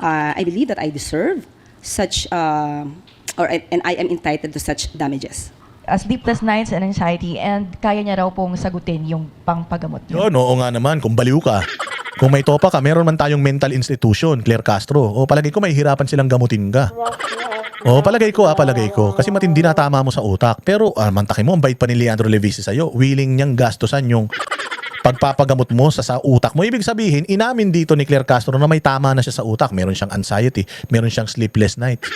I believe that I deserve such, and I am entitled to such damages. Sleepless nights and anxiety, and kaya niya raw pong sagutin yung pangpagamot niyo. Yun, oo nga naman, kung baliw ka. Kung may topa ka, meron man tayong mental institution, Claire Castro. O palagay ko may hirapan silang gamutin ka. O palagay ko. Kasi matindi na tama mo sa utak. Pero mantakin mo, ang bait pa ni Leandro Levisi sa'yo. Willing niyang gastusan yung pagpapagamot mo sa utak mo. Ibig sabihin, inamin dito ni Claire Castro na may tama na siya sa utak. Meron siyang anxiety, meron siyang sleepless nights.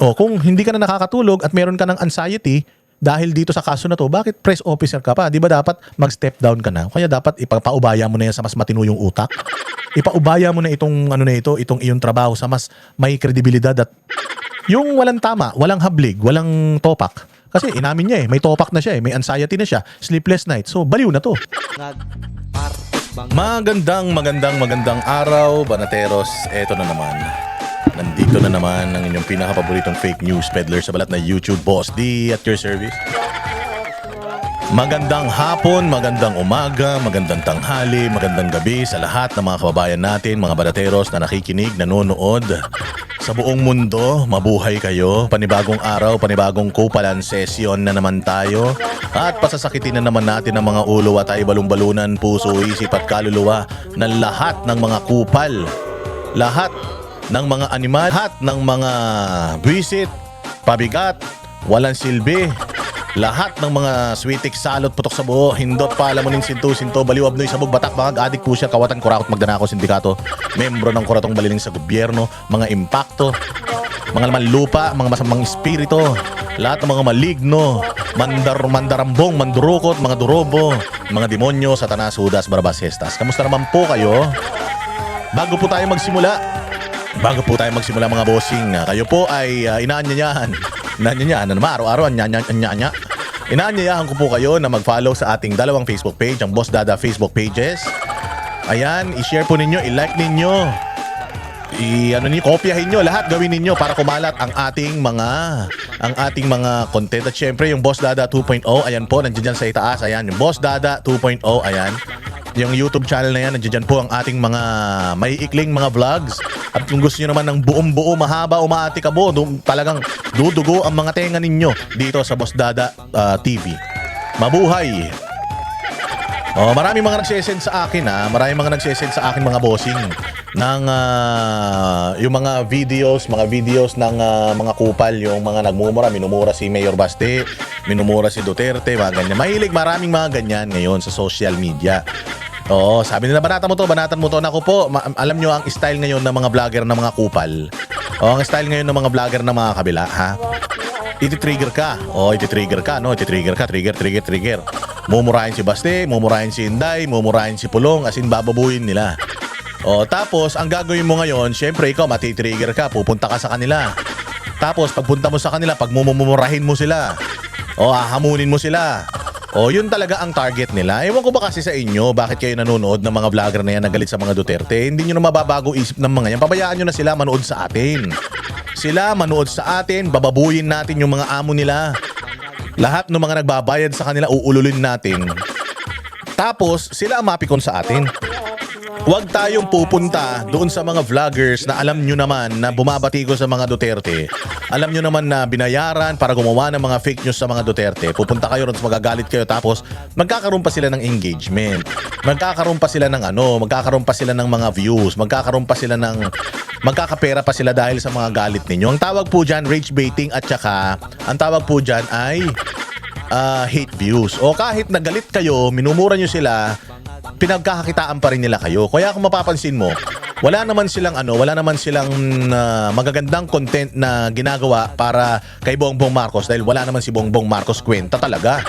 O kung hindi ka na nakakatulog at meron ka ng anxiety, dahil dito sa kaso na to, bakit press officer ka pa? Di ba dapat mag-step down ka na? Kaya dapat ipaubaya mo na yan sa mas matino yung utak. Ipaubaya mo na itong itong iyong trabaho sa mas may kredibilidad at yung walang tama, walang hablig, walang topak. Kasi inamin niya may topak na siya may anxiety na siya, sleepless night. So baliw na to. Magandang araw, Banateros. Eto na naman. Nandito na naman ang inyong pinakapaboritong fake news peddler sa balat na YouTube, Boss D at your service. Magandang hapon, magandang umaga, magandang tanghali, magandang gabi sa lahat ng mga kababayan natin, mga Banateros na nakikinig, nanonood sa buong mundo. Mabuhay kayo. Panibagong araw, panibagong Kupalan session na naman tayo. At pasasakitin na naman natin ang mga ulo at ay balong-balunan, puso, isip at kaluluwa ng lahat ng mga kupal. Lahat ng mga animal, lahat ng mga buwisit, pabigat, walang silbi, lahat ng mga switik, salot, putok sa buho, hindot, palamunin, sinto, baliw, abnoy, sabog, batak, bangag, adik, pusya, kawatan, kurakot, magdanako, sindikato, membro ng kuratong baliling sa gobyerno, mga impakto, mga laman lupa, mga masamang espiritu, lahat ng mga maligno, mandarambong, mandurukot, mga durobo, mga demonyo, satanas, hudas, barabas, hestas. Kamusta naman po kayo? Bago po tayo magsimula mga bossing, kayo po ay inaanyayahan naman araw-araw inaanyayahan ko po kayo na mag-follow sa ating dalawang Facebook page, ang Boss Dada Facebook pages. Ayan, i-share po ninyo, i-like ninyo, kopyahin nyo, lahat gawin ninyo para kumalat ang ating mga content. At syempre yung Boss Dada 2.0, ayan po, nandiyan sa itaas, ayan, yung Boss Dada 2.0, ayan. Yung YouTube channel na yan, nandiyan po ang ating mga maiikling mga vlogs. At kung gusto nyo naman ng buong-buo, mahaba, umaatikabo, talagang dudugo ang mga tenga ninyo dito sa Boss Dada TV. Mabuhay! Maraming mga nagsesend sa akin mga bossing ng yung mga videos ng mga kupal, yung mga minumura si Mayor Baste, minumura si Duterte, mga ganyan. Maraming mga ganyan ngayon sa social media. Sabi nila, banatan mo to. Naku po, alam nyo ang style ngayon ng mga vlogger ng mga kupal. Ang style ngayon ng mga vlogger ng mga kabila, ha? Iti-trigger ka. Trigger. Mumurahin si Baste, mumurahin si Inday, mumurahin si Pulong, as in bababuin nila. Tapos, ang gagawin mo ngayon, syempre ikaw mati-trigger ka, pupunta ka sa kanila. Tapos, pagpunta mo sa kanila, pag mumurahin mo sila, hahamunin mo sila. Yun talaga ang target nila. Ewan ko ba kasi sa inyo, bakit kayo nanonood ng mga vlogger na yan na galit sa mga Duterte? Hindi nyo na mababago isip ng mga yan. Pabayaan nyo na sila manood sa atin. Bababuyin natin yung mga amo nila. Lahat ng mga nagbabayad sa kanila, uululin natin. Tapos, sila ang mapikon sa atin. Huwag tayong pupunta doon sa mga vloggers na alam nyo naman na bumabatigo sa mga Duterte. Alam nyo naman na binayaran para gumawa ng mga fake news sa mga Duterte. Pupunta kayo ron, magagalit kayo, tapos magkakaroon pa sila ng engagement. Magkakaroon pa sila ng mga views. Magkakapera pa sila dahil sa mga galit ninyo. Ang tawag po dyan, rage baiting, at saka ang tawag po dyan ay hate views. O kahit nagalit kayo, minumura nyo sila, pinagkakakitaan pa rin nila kayo. Kaya kung mapapansin mo, wala naman silang magagandang content na ginagawa para kay Bongbong Marcos, dahil wala naman si Bongbong Marcos kwenta talaga.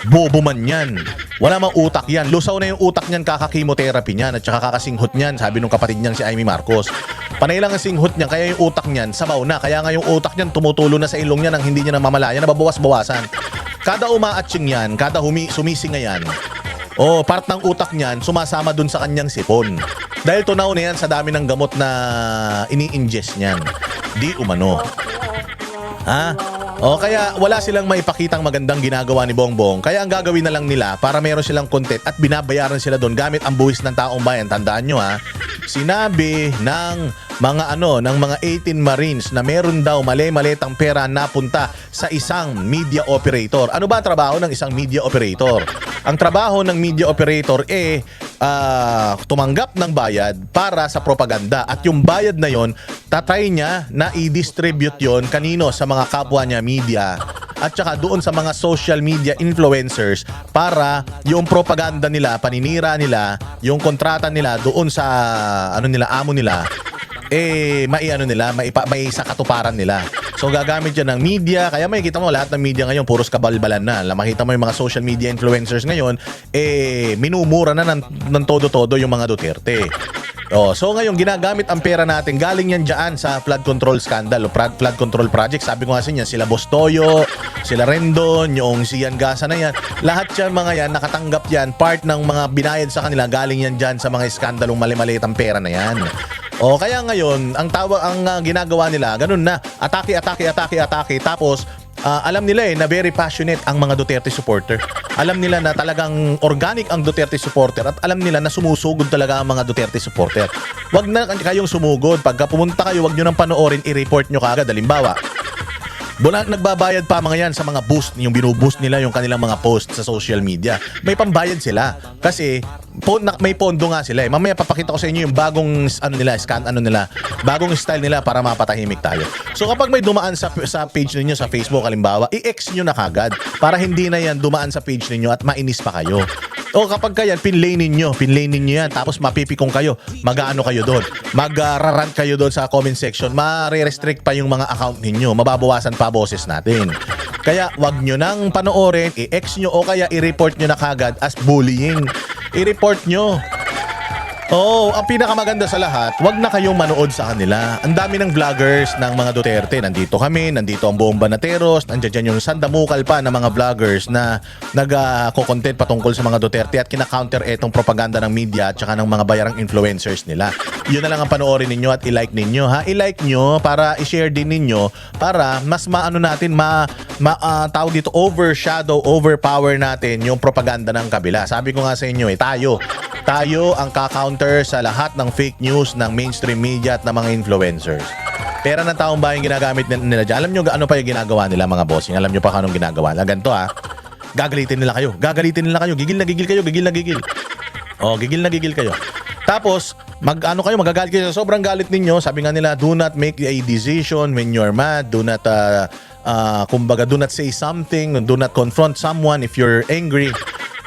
Bobo man yan. Wala mang utak yan. Lusaw na yung utak niyan, kaka-chemotherapy niyan at saka kakasinghot niyan, sabi nung kapatid niyang si Amy Marcos. Panay lang ang singhot niyan, kaya yung utak niyan sabaw na. Kaya nga yung utak niyan tumutulo na sa ilong niya nang hindi niya namamalaya, nababawas-bawasan. Kada umaatching yan, kada sumisinga yan, part ng utak niyan sumasama dun sa kanyang sipon. Dahil tunaw na yan sa dami ng gamot na ini-ingest niyan. Di umano. Ha? O kaya wala silang maipakitang magandang ginagawa ni Bongbong. Kaya ang gagawin na lang nila para meron silang content at binabayaran sila doon gamit ang buwis ng taong bayan. Tandaan nyo ha, sinabi ng ng mga 18 Marines na meron daw mali-malitang pera napunta sa isang media operator. Ano ba ang trabaho ng isang media operator? Ang trabaho ng media operator tumanggap ng bayad para sa propaganda. At yung bayad na yon, tatry niya na i-distribute yon kanino? Sa mga kapwa niya media at saka doon sa mga social media influencers para yung propaganda nila, paninira nila, yung kontrata nila doon sa amo nila, may sa katuparan nila. So gagamit yan ng media. Kaya makikita mo lahat ng media ngayon puros kabalbalan na. Makita mo yung mga social media influencers ngayon, minumura na ng todo-todo yung mga Duterte. So ngayon ginagamit ang pera natin, galing yan dyan sa flood control scandal o flood control project. Sabi ko nga sa inyo, sila Bostoyo, sila Rendon, yung Sian Gasa na yan, lahat yan mga yan, nakatanggap yan, part ng mga binayad sa kanila, galing yan dyan sa mga skandalong mali-maliit ang pera na yan. Kaya ngayon ang ginagawa nila ganun na, atake, tapos alam nila na very passionate ang mga Duterte supporter. Alam nila na talagang organic ang Duterte supporter at alam nila na sumusugod talaga ang mga Duterte supporter. Wag na kayong sumugod. Pagka pumunta kayo, wag nyo nang panoorin, i-report nyo kaagad. Halimbawa, nagbabayad pa mga yan sa mga boost, yung binuboost nila yung kanilang mga post sa social media. May pambayad sila kasi may pondo nga sila. Mamaya papakita ko sa inyo yung bagong bagong style nila para mapatahimik tayo. So kapag may dumaan sa page ninyo sa Facebook halimbawa, i-X nyo na kagad para hindi na yan dumaan sa page ninyo at mainis pa kayo. O kapag kaya pinlay ninyo yan, tapos mapipikong kayo, mag-aano kayo doon, mag-rarant kayo doon sa comment section, ma-restrict pa yung mga account ninyo, mababawasan pa boses natin. Kaya wag nyo nang panoorin, i-X nyo o kaya i-report nyo na kagad as bullying. I-report nyo. Ang pinakamaganda sa lahat, wag na kayong manood sa kanila. Ang dami ng vloggers ng mga Duterte. Nandito kami, nandito ang buong Banateros, nandiyan yung sandamukal pa ng mga vloggers na nag-content patungkol sa mga Duterte at kina-counter etong propaganda ng media at saka ng mga bayarang influencers nila. Yun na lang ang panoorin ninyo at i-like ninyo. I-like nyo para i-share din ninyo para mas tawag dito, overpower natin yung propaganda ng kabila. Sabi ko nga sa inyo tayo ang ka-counter sa lahat ng fake news ng mainstream media at ng mga influencers. Pera ng taong bayan ginagamit nila dyan. Alam nyo ano pa yung ginagawa nila mga bossing? Alam nyo pa anong ginagawa nila? Ganito gagalitin nila kayo. Gigil na gigil kayo. Gigil na gigil kayo. Tapos, magagalit kayo. Sobrang galit ninyo. Sabi nga nila, do not make a decision when you're mad. Do not, do not say something. Do not confront someone if you're angry.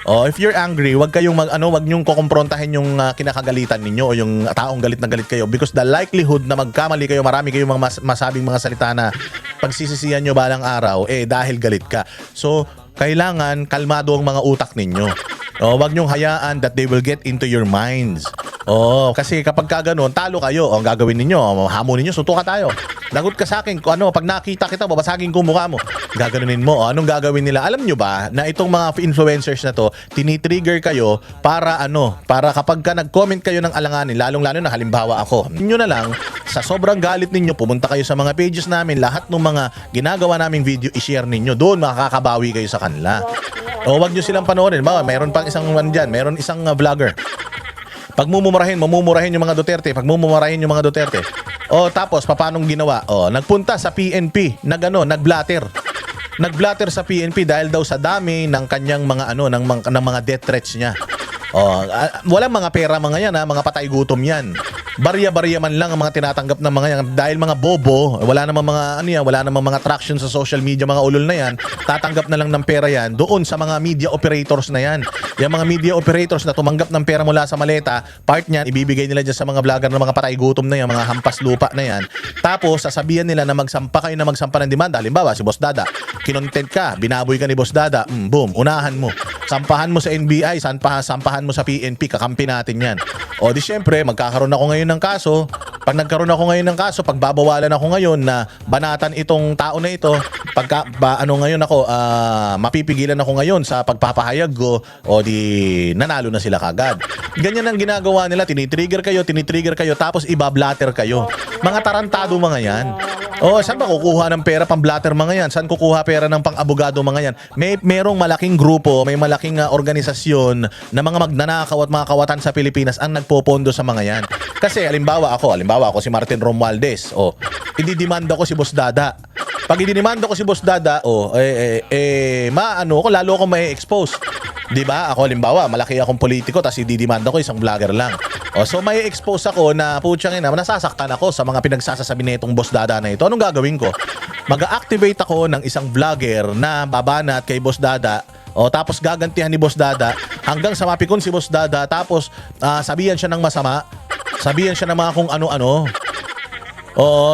If you're angry, wag nyong kukumprontahin yung kinakagalitan ninyo o yung taong galit na galit kayo because the likelihood na magkamali kayo, marami kayong mga masabing mga salita na pagsisisihan nyo balang araw, dahil galit ka. So, kailangan kalmado ang mga utak ninyo. Wag nyong hayaan that they will get into your minds. Kasi kapag ganun, talo kayo. Ang gagawin ninyo, hamunin nyo, suntukan tayo. Lagot ka sa akin, pag nakita kita, babasagin ko mukha mo. Gaganunin mo. Anong gagawin nila? Alam nyo ba na itong mga influencers na to, tinitrigger kayo para kapag ka nag-comment kayo ng alanganin, lalong-lalo na halimbawa ako, ninyo na lang, sa sobrang galit ninyo, pumunta kayo sa mga pages namin, lahat ng mga ginagawa naming video, i-share ninyo. Doon, makakabawi kayo sa kanila. Wag nyo silang panoorin. Mayroon pang isang mayroon isang vlogger. Mamumurahin yung mga Duterte. Tapos paanong ginawa? Nagpunta sa PNP, nagblatter. Nagblatter sa PNP dahil daw sa dami ng kanyang mga ng mga death threats niya. Walang mga pera mga yan, mga patay gutom yan. Barya-barya man lang ang mga tinatanggap ng mga yan dahil mga bobo, wala namang mga traction sa social media, mga ulol na yan, tatanggap na lang ng pera yan doon sa mga media operators na yan. Yung mga media operators na tumanggap ng pera mula sa maleta, part niyan ibibigay nila dyan sa mga vlogger ng mga patay gutom na yan, mga hampas lupa na yan. Tapos sasabihan nila na magsampa ng demanda. Halimbawa si Boss Dada, kinontent ka, binaboy ka ni Boss Dada, boom, unahan mo. Sampahan mo sa NBI, sampahan mo sa PNP, kakampi natin yan. Di syempre, magkakaroon ako ngayon ng kaso. Pag nagkaroon ako ngayon ng kaso, pagbabawalan ako ngayon na banatan itong tao na ito, ano ngayon ako, mapipigilan ako ngayon sa pagpapahayag ko, o di nanalo na sila kagad. Ganyan ang ginagawa nila, tinitrigger kayo, tapos ibablatter kayo. Mga tarantado mga yan. Saan ba kukuha ng pera pang blatter mga yan? Saan kukuha pera ng pang-abogado mga yan? Merong malaking grupo, may malaking organisasyon na mga magnanakaw at mga kawatan sa Pilipinas ang nagpopondo sa mga yan. Kasi halimbawa ako si Martin Romualdez, ididimanda ko si Boss Dada. Pag idinimanda ko si Boss Dada, lalo akong mai-expose. 'Di ba? Ako halimbawa, malaki akong politiko tapos ididimanda ko isang vlogger lang. So may expose ako na putyang ina, nasasaktan ako sa mga pinagsasasabi nitong Boss Dada na ito. Anong gagawin ko? Mag-activate ako ng isang vlogger na babanat kay Boss Dada. Tapos gagantihan ni Boss Dada hanggang sa mapikon si Boss Dada, tapos sabihan siya ng masama, sabihan siya ng mga kung ano-ano.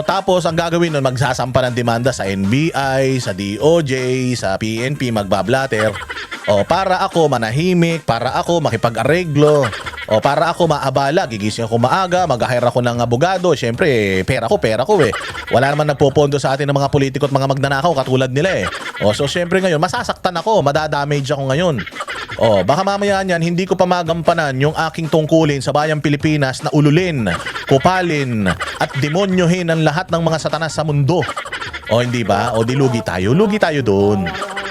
Tapos ang gagawin nun, magsasampa ng demanda sa NBI, sa DOJ, sa PNP, magbablatter. Para ako manahimik, para ako makipag-areglo, para ako maabala, gigising ako maaga, mag-hire ako ng abogado. Siyempre, pera ko eh. Wala naman nagpopondo sa atin ng mga politiko at mga magnanakaw katulad nila eh. So siyempre ngayon, masasaktan ako, madadamage ako ngayon. Baka mamaya niyan, hindi ko pa magampanan yung aking tungkulin sa bayang Pilipinas na ululin, kupalin, at demonyohin ang lahat ng mga satanas sa mundo. Hindi ba? Di lugi tayo doon.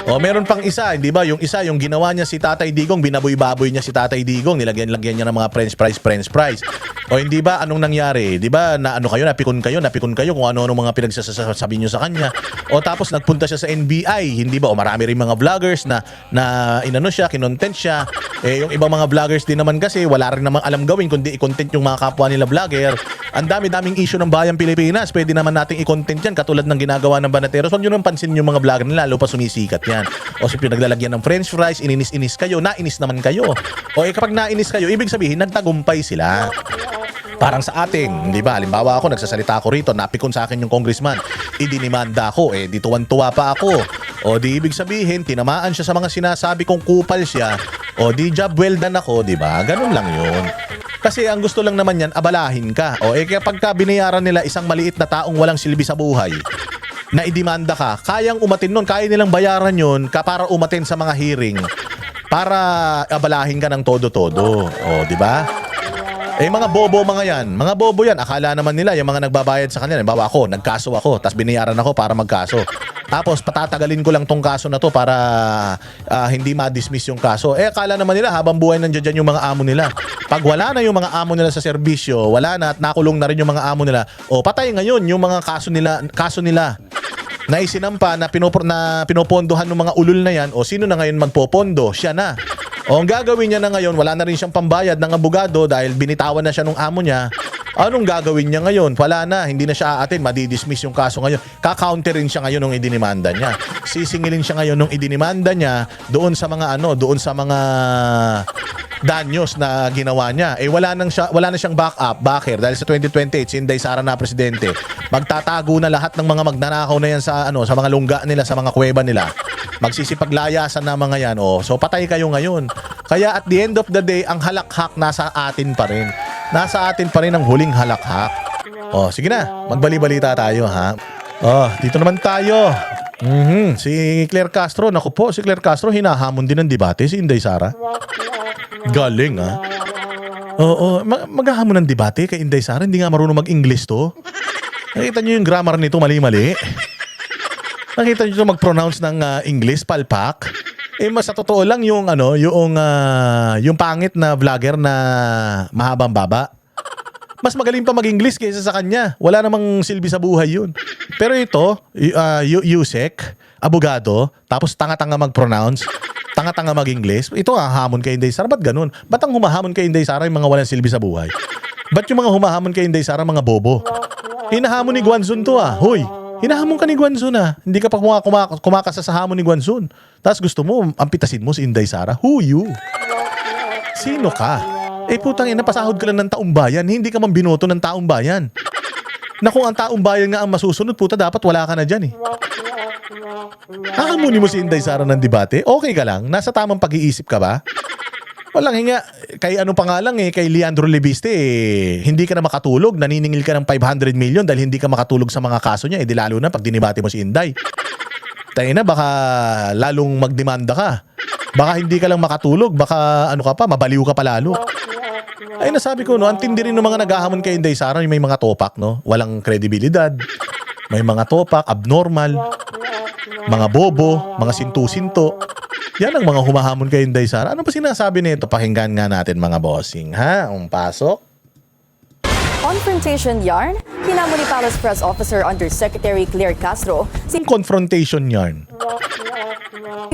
Meron pang isa, hindi ba? Yung isa, yung ginawa niya si Tatay Digong, binaboy-baboy niya si Tatay Digong, nilagyan niya ng mga french fries. Hindi ba? Anong nangyari? Di ba? Napikon kayo kung ano-ano mga pinagsasabi niyo sa kanya. Tapos nagpunta siya sa NBI, hindi ba? Marami rin mga vloggers na kinontent siya. Yung ibang mga vloggers din naman kasi, wala rin namang alam gawin kundi i-content yung mga kapwa nila vlogger. Ang dami-daming issue ng bayang Pilipinas, pwede naman nating i-content yan katulad ng ginagawa ng Banateros. Huwag nyo naman pansin yung mga vlogger nila, lalo pa sumisikat yan. So pinaglalagyan ng french fries, ininis-inis kayo, nainis naman kayo. Kapag nainis kayo, ibig sabihin nagtagumpay sila. Parang sa atin, di ba? Halimbawa ako, nagsasalita ako rito, napikon sa akin yung congressman, idinimanda ako, di tuwan-tuwa pa ako. Di ibig sabihin, tinamaan siya sa mga sinasabi kong kupal siya, di job well done ako, di ba? Ganun lang yun. Kasi ang gusto lang naman yan, abalahin ka. Kapag ka binayaran nila isang maliit na taong walang silbi sa buhay, na idimanda ka, kayang umatin nun, kaya nilang bayaran yun para umatin sa mga hearing, para abalahin ka ng todo-todo. Di ba? Mga bobo yan. Mga bobo yan. Akala naman nila, yung mga nagbabayad sa kanila, halimbawa ako, nagkaso ako, tapos binayaran ako para magkaso. Tapos patatagalin ko lang tong kaso na to para hindi ma-dismiss yung kaso. Akala naman nila, habang buhay nandiyan dyan yung mga amo nila. Pag wala na yung mga amo nila sa serbisyo, wala na at nakulong na rin yung mga amo nila, patay ngayon yung mga kaso nila na isinampa na pinopondohan ng mga ulol na yan. Sino na ngayon magpopondo? Siya na. Ang gagawin niya na ngayon, wala na rin siyang pambayad ng abogado dahil binitawan na siya nung amo niya. Anong gagawin niya ngayon? Wala na, hindi na siya aatin, madidismiss yung kaso ngayon. Kakaunterin siya ngayon nung idinimanda niya. Sisingilin siya ngayon nung idinimanda niya doon sa mga danyos na ginawa niya. Wala na siyang backup. Bakit? Dahil sa 2028, si Inday Sara na presidente. Magtatago na lahat ng mga magnanakaw na yan sa mga lungga nila, sa mga kuweba nila. Magsisipaglayasan na mga yan. So patay kayo ngayon. Kaya at the end of the day, ang halakhak nasa atin pa rin. Nasa atin pa rin ang huling halakhak. Sige na, magbali-balita tayo ha. Dito naman tayo. Si Claire Castro, naku po, si Claire Castro hinahamon din ng debate si Inday Sara. Galing ha. Maghahamon ng debate kay Inday Sara, hindi nga marunong mag-English to. Nakita niyo yung grammar nito, mali-mali. Nakita niyo mag-pronounce ng English, palpak. Mas sa totoo lang yung pangit na vlogger na mahabang baba. Mas magaling pa mag-English kaysa sa kanya. Wala namang silbi sa buhay yun. Pero ito, Yusek, abogado, tapos tanga-tanga mag-pronounce, tanga-tanga mag-English. Ito hamon kay Inday Sara. Ba't ganun? Ba't ang humahamon kay Inday Sara yung mga walang silbi sa buhay? Ba't yung mga humahamon kay Inday Sara mga bobo? Hinahamon ni Guanzon to Hoy! Hinahamon ka ni Guanzon Hindi ka pa kumakasa sa hamon ni Guanzon. Tapos gusto mo, ampitasin mo si Inday Sara. Who you? Sino ka? Putang ina, pasahod ka lang ng taong bayan. Hindi ka man binoto ng taong bayan. Na kung ang taong bayan nga ang masusunod, puta, dapat wala ka na dyan Hahamunin mo si Inday Sara ng debate? Okay ka lang? Nasa tamang pag-iisip ka ba? Walang hinga. Kay kay Leandro Lebiste, hindi ka na makatulog. Naniningil ka ng 500 million dahil hindi ka makatulog sa mga kaso niya. Di lalo na pag dinibate mo si Inday. tayo na, baka lalong magdemanda ka. Baka hindi ka lang makatulog, baka ano ka pa, mabaliw ka pa lalo. Ay nasabi ko, no, ang tindi rin ng mga naghahamon kay Inday Sara, may mga topak, no? Walang kredibilidad. May mga topak, abnormal, mga bobo, mga sintu-sinto. Yan ang mga humahamon kay Inday Sara. Ano pa sinasabi nito? Pakinggan nga natin mga bossing, ha? Ang pasok. Confrontation yarn, hinamon ni Palace Press Officer Undersecretary Claire Castro si Yung confrontation yarn.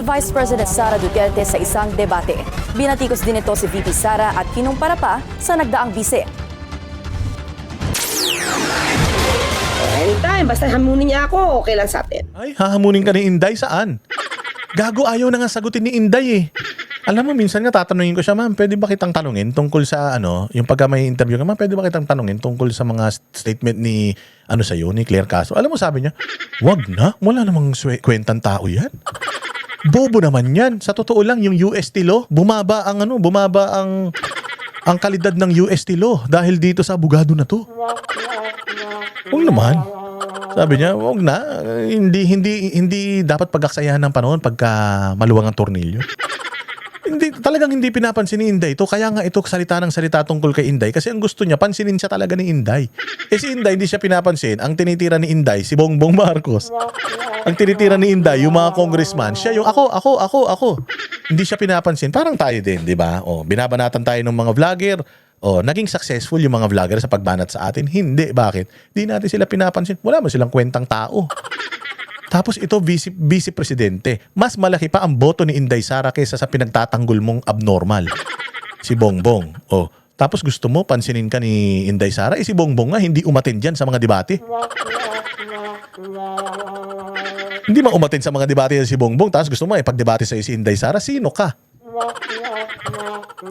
Vice President Sara Duterte sa isang debate. Binatikos din ito si VP Sara at kinumpara pa sa nagdaang bise. Anytime, basta hamunin niya ako, okay lang sa atin. Ay, hahamunin ka ni Inday saan? Gago, ayaw na nga sagutin ni Inday eh. Alam mo, minsan nga tatanungin ko siya, ma'am, pwede ba kitang tanungin tungkol sa ano, yung pagka may interview ka, ma'am, pwede ba kitang tanungin tungkol sa mga statement ni, ano sa'yo, ni Claire Castro? Alam mo, sabi niya, wag na, wala namang kwentang tao yan. Bobo naman yan. Sa totoo lang, yung UST law, bumaba ang kalidad ng UST law dahil dito sa abogado na to. Huwag naman. Sabi niya, wag na. Hindi dapat pagaksayahan ng panahon pagka maluwang ang tornilyo. Talagang hindi pinapansin ni Inday ito. Kaya nga ito salita ng salita tungkol kay Inday kasi ang gusto niya, pansinin siya talaga ni Inday. Si Inday hindi siya pinapansin. Ang tinitira ni Inday, si Bongbong Marcos. Ang tinitira ni Inday, yung mga congressman, siya yung ako. Hindi siya pinapansin. Parang tayo din, di ba? O, binabanatan tayo ng mga vlogger. O, naging successful yung mga vlogger sa pagbanat sa atin. Hindi. Bakit? Hindi natin sila pinapansin. Wala mo silang kwentang tao. Tapos ito, vice presidente. Mas malaki pa ang boto ni Inday Sara kaysa sa pinagtatanggol mong abnormal. Si Bongbong. O, tapos gusto mo, pansinin ka ni Inday Sara. Si Bongbong nga, hindi umatin dyan sa mga debate. Hindi umatin sa mga debate si Bongbong. Tapos gusto mo, pag-debate sa si Inday Sara, sino ka?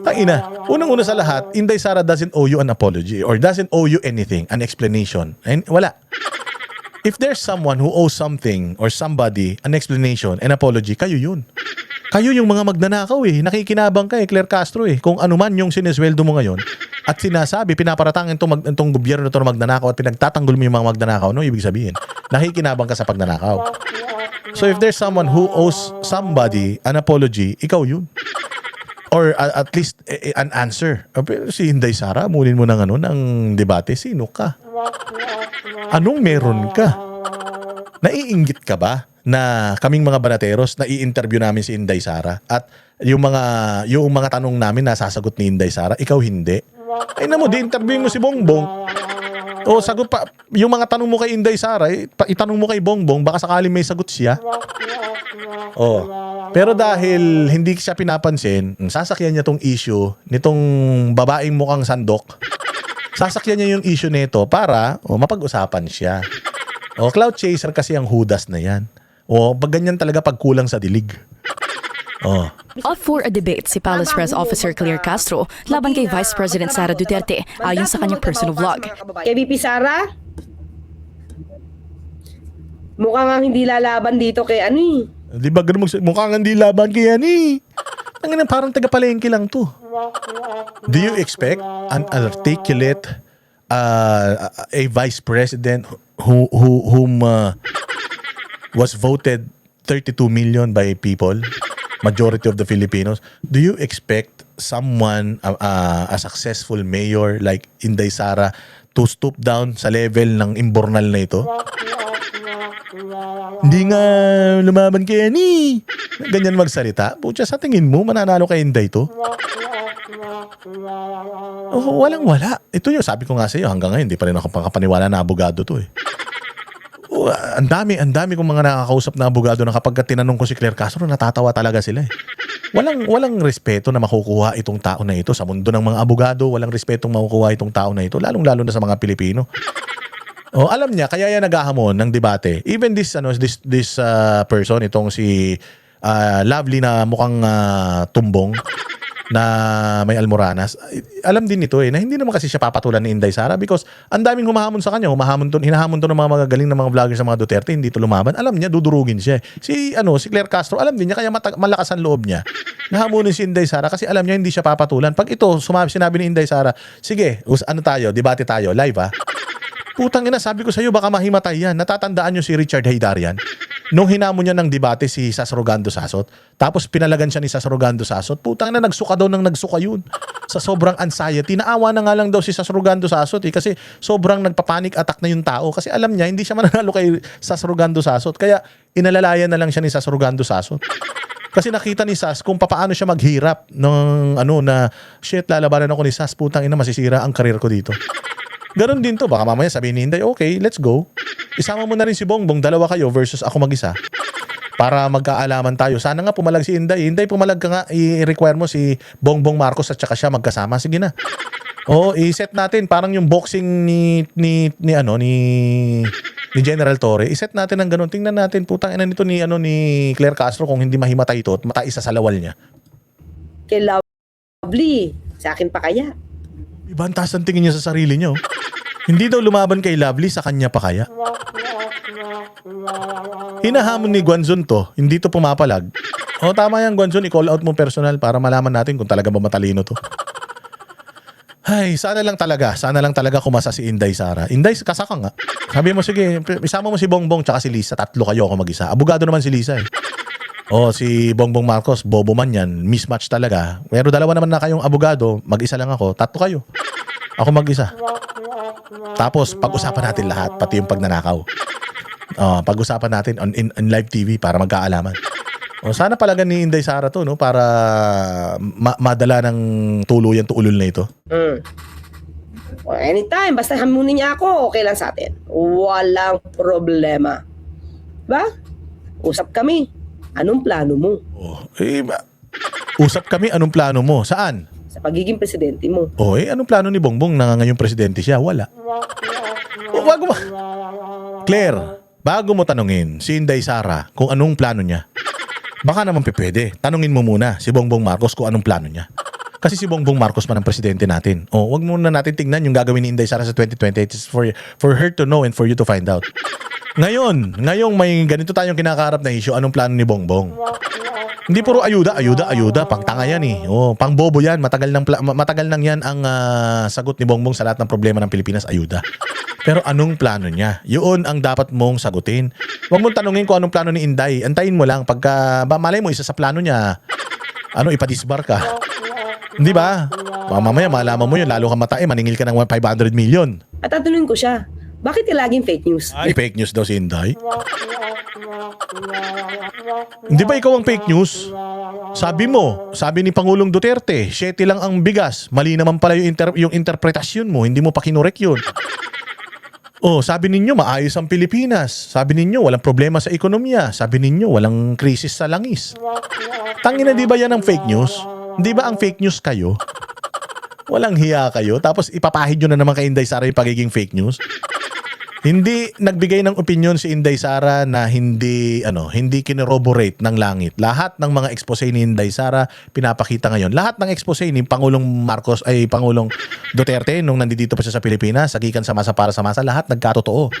Taina. Unang-una sa lahat, Inday Sara doesn't owe you an apology or doesn't owe you anything, an explanation. And wala. If there's someone who owes something or somebody an explanation, an apology, kayo yun. Kayo yung mga magnanakaw eh. Nakikinabang ka Claire Castro eh. Kung ano man yung sinesweldo mo ngayon at sinasabi, pinaparatang itong gobyerno na ito na magnanakaw at pinagtatanggol mo yung mga magnanakaw, no? Ibig sabihin, nakikinabang ka sa pagnanakaw. So if there's someone who owes somebody an apology, ikaw yun. Or at least an answer. Pero si Inday Sara, munin mo ng debate, sino ka? Anong meron ka? Naiinggit ka ba na kaming mga banateros na i-interview namin si Inday Sara at yung mga tanong namin nasasagot ni Inday Sara, ikaw hindi? Ay na mo, di-interviewin mo si Bongbong. O sagot pa, yung mga tanong mo kay Inday Sara, itanong mo kay Bongbong, baka sakaling may sagot siya. O, pero dahil hindi siya pinapansin, sasakyan niya tong issue nitong babaeng mukhang sandok. Sasakyan niya yung issue nito para mapag-usapan siya. O, cloud chaser kasi ang hudas na yan. O, pag ganyan talaga pag kulang sa dilig. O. Up for a debate si Palace Press Officer Claire Castro laban kay Vice President Sara Duterte ayon sa kanyang personal vlog. Kay VP Sara, mukhang nga hindi lalaban dito kay ano eh. Di ba ganun mukhang hindi laban kaya ni? Ang parang taga-palengke lang to. Do you expect an articulate a vice president whom was voted 32 million by people, majority of the Filipinos? Do you expect someone, a successful mayor like Inday Sara, to stoop down sa level ng imbornal na ito? Hindi nga lumaban kaya ni. Ganyan magsalita. Pucha, sa tingin mo, mananalo kay Inday to? Oh, walang-wala. Ito yung sabi ko nga sa iyo, hanggang ngayon, hindi pa rin ako makapaniwala na abogado to eh. Oh, ang dami kong mga nakakausap na abogado na kapag tinanong ko si Claire Castro, natatawa talaga sila eh. Walang respeto na makukuha itong tao na ito sa mundo ng mga abogado. Walang respeto makukuha itong tao na ito, lalong-lalo na sa mga Pilipino. Oh, alam niya kaya yan naghahamon ng debate. Even this person, itong si Lovely na mukhang tumbong na may almoranas. Alam din nito na hindi naman kasi siya papatulan ni Inday Sara because ang daming humahamon sa kanya, hinahamon to ng mga magagaling na mga vloggers sa mga Duterte, hindi to lumaban. Alam niya dudurugin siya. Si Claire Castro, alam din niya kaya malakas ang loob niya. Nahamunin si Inday Sara kasi alam niya hindi siya papatulan. Pag ito sinabi ni Inday Sara, sige, debate tayo, live ha. Putang ina, sabi ko sa iyo baka mahimatay yan. Natatandaan niyo si Richard Haydarian? Nung hinamon niya ng debate si Sas Rogando Sasot, tapos pinalagan siya ni Sas Rogando Sasot, putang na nagsuka daw ng nagsuka yun. Sa sobrang anxiety, naawa na nga lang daw si Sas Rogando Sasot kasi sobrang nagpapanik attack na yung tao kasi alam niya hindi siya mananalo kay Sas Rogando Sasot. Kaya inalalayan na lang siya ni Sas Rogando Sasot. Kasi nakita ni Sas kung paano siya maghirap ng na shit, lalabanan ako ni Sas, putang ina, masisira ang karir ko dito. Ganon din to, baka mamaya sabihin ni Inday, okay, let's go. Isama mo na rin si Bongbong, dalawa kayo versus ako mag-isa. Para magkaalaman tayo. Sana nga pumalag si Inday. Inday, pumalag ka nga, i-require mo si Bongbong Marcos at saka siya magkasama. Sige na. O, i-set natin parang yung boxing ni General Torre. I-set natin ng ganun. Tingnan natin, putang ina nito ni Claire Castro kung hindi mahimatay ito at mataisa sa lawal niya. Kay Lovely. Sa akin pa kaya? Iba ang taas ang tingin niya sa sarili niya. Oh. Hindi daw lumaban kay Lovely, sa kanya pa kaya? Hinahamon ni Guanzon to, hindi to pumapalag. O tama yan Guanzon, i-call out mo personal para malaman natin kung talaga ba matalino to. Ay, sana lang talaga kumasa si Inday Sara. Inday, kasaka nga. Sabi mo, sige, isama mo si Bongbong tsaka si Lisa, tatlo kayo ako mag-isa. Abogado naman si Lisa eh. O, si Bongbong Marcos, bobo man yan, mismatch talaga. Pero dalawa naman na kayong abogado, mag-isa lang ako, tatlo kayo. Ako mag-isa. Tapos, pag-usapan natin lahat, pati yung pagnanakaw. Pag-usapan natin on live TV para magkaalaman. O, sana palagan ni Inday Sara to, no? Para madala ng tuluyan to ulol na ito. O, anytime, basta hamunin niya ako, okay lang sa atin. Walang problema. Diba? Usap kami. Anong plano mo? Usap kami, anong plano mo? Saan? Sa pagiging presidente mo. Anong plano ni Bongbong na ngayong presidente siya? Wala. Bago mo. Claire, bago mo tanungin si Inday Sara kung anong plano niya, baka naman pwede. Tanungin mo muna si Bongbong Marcos kung anong plano niya. Kasi si Bongbong Marcos man ang presidente natin. Wag muna natin tingnan yung gagawin ni Inday Sara sa 2028. It's for her to know and for you to find out. Ngayong may ganito tayong kinakaharap na issue, anong plano ni Bongbong? Hindi puro ayuda, pangtanga yan eh. Pang bobo yan, matagal nang yan ang sagot ni Bongbong sa lahat ng problema ng Pilipinas, ayuda. Pero anong plano niya? Yun ang dapat mong sagutin. Huwag mong tanungin kung anong plano ni Inday. Antayin mo lang pagka malay mo isa sa plano niya, ipadisbar ka. Hindi ba? Mamaya malaman mo yun, lalo ka matay, maningil ka ng 500 million. At tatanungin ko siya, bakit laging fake news? Ay, fake news daw si Inday. Hindi ba ikaw ang fake news? Sabi ni Pangulong Duterte, 7 lang ang bigas. Mali naman pala yung interpretasyon mo, hindi mo pa kinurek yun. Sabi ninyo maayos ang Pilipinas. Sabi ninyo walang problema sa ekonomiya. Sabi ninyo walang krisis sa langis. Tangina, di ba yan ang fake news? Di ba ang fake news kayo? Walang hiya kayo. Tapos ipapahid nyo na naman kay Inday Sara yung pagiging fake news. Hindi nagbigay ng opinion si Inday Sara na hindi kinoroborate ng langit. Lahat ng mga expose ni Inday Sara pinapakita ngayon. Lahat ng expose ni Pangulong Pangulong Duterte nung nandito pa siya sa Pilipinas, sagikan sa masa para sa masa, lahat nagkatotoo.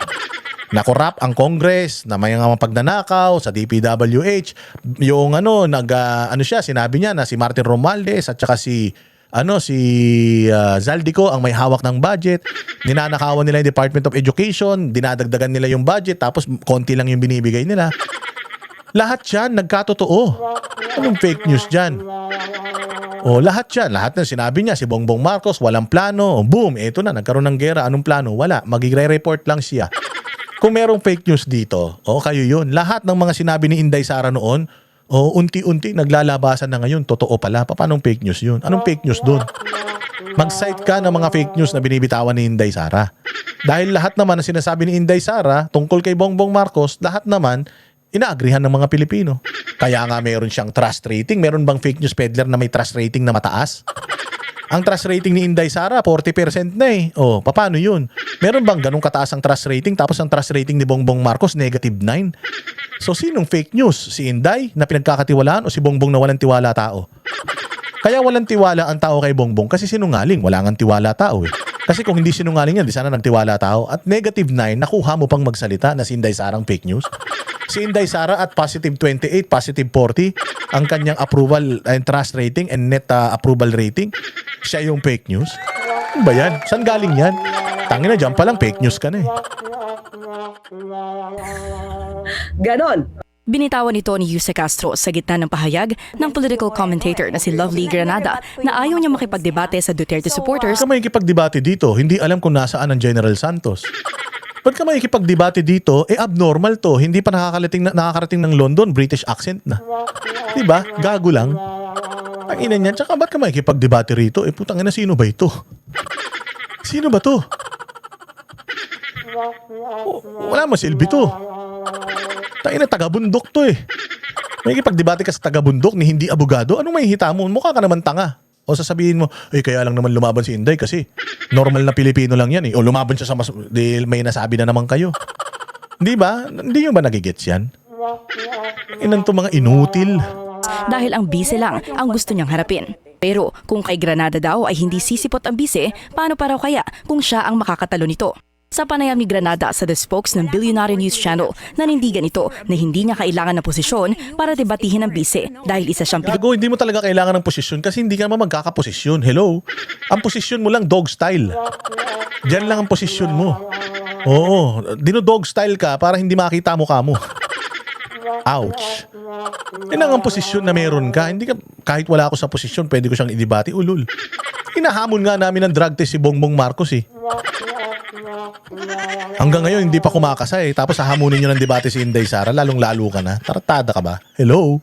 Nakorap ang Congress, na may mga pagnanakaw sa DPWH, yung sinabi niya na si Martin Romualdez at saka si Zaldico ang may hawak ng budget. Ninanakawan nila yung Department of Education, dinadagdagan nila yung budget, tapos konti lang yung binibigay nila. Lahat yan, nagkatotoo. Anong fake news dyan? Lahat yan. Lahat na sinabi niya, si Bongbong Marcos, walang plano. Boom, eto na, nagkaroon ng gera. Anong plano? Wala. Magre-report lang siya. Kung merong fake news dito, kayo yun. Lahat ng mga sinabi ni Inday Sara noon, unti-unti naglalabasan na ngayon. Totoo pala. Paano fake news yun? Anong fake news doon? Mag-cite ka ng mga fake news na binibitawan ni Inday Sara. Dahil lahat naman na sinasabi ni Inday Sara tungkol kay Bongbong Marcos, lahat naman inaagrihan ng mga Pilipino. Kaya nga meron siyang trust rating. Meron bang fake news peddler na may trust rating na mataas? Ang trust rating ni Inday Sara, 40% na eh. Paano yun? Meron bang ganun kataas ang trust rating tapos ang trust rating ni Bongbong Marcos, -9? So, sinong fake news? Si Inday na pinagkakatiwalaan o si Bongbong na walang tiwala tao? Kaya walang tiwala ang tao kay Bongbong kasi sinungaling. Wala ngang tiwala tao eh. Kasi kung hindi sinungaling yan, di sana nagtiwala tao. At -9, nakuha mo pang magsalita na si Inday Sarang fake news. Si Inday Sara at +28, +40, ang kanyang approval and trust rating and net approval rating. Siya yung fake news. Ano ba yan? Saan galing yan? Tangina, dyan pa lang fake news ka na eh. Ganon. Binitawan ito ni Yuse Castro sa gitna ng pahayag ng political commentator na si Lovely Granada na ayaw niya makipagdebate sa Duterte supporters. Ba't ka makikipagdebate dito? Hindi alam kung nasaan ang General Santos. Ba't ka makikipagdebate dito? Abnormal to. Hindi pa nakakarating ng London, British accent na. Diba? Gago lang. Ang ina niyan. Tsaka ba't ka makikipagdebate rito? Putang ina, sino ba ito? Sino ba to? Wala masilbi to. Tangina, taga-bundok to May ikipagdebate ka sa taga-bundok ni hindi abogado, anong mahihita mo? Mukha ka naman tanga. O sasabihin mo, kaya lang naman lumaban si Inday kasi normal na Pilipino lang yan O lumaban siya sa dahil may nasabi na naman kayo. Di ba? Hindi nyo ba nagigets yan? Inan to mga inutil. Dahil ang bise lang ang gusto niyang harapin. Pero kung kay Granada daw ay hindi sisipot ang bise, paano pa raw kaya kung siya ang makakatalo nito? Sa panayam ni Granada sa The Spokes ng Billionaire News Channel, nanindigan ito na hindi niya kailangan ng posisyon para debatihin ang bise dahil isa siyang Gago, hindi mo talaga kailangan ng posisyon kasi hindi ka naman magkakaposisyon. Hello? Ang posisyon mo lang dog style. Diyan lang ang posisyon mo. Oo, dino-dog style ka para hindi makita mo kamo. Ouch. Yan ang posisyon na meron ka. Hindi ka, kahit wala ako sa posisyon, pwede ko siyang i-debate. Ulul. Hinahamon nga namin ng drug test si Bongbong Marcos Hanggang ngayon, hindi pa kumakasa Tapos hahamunin nyo ng debate si Inday Sara, lalong-lalo ka na. Tartada ka ba? Hello?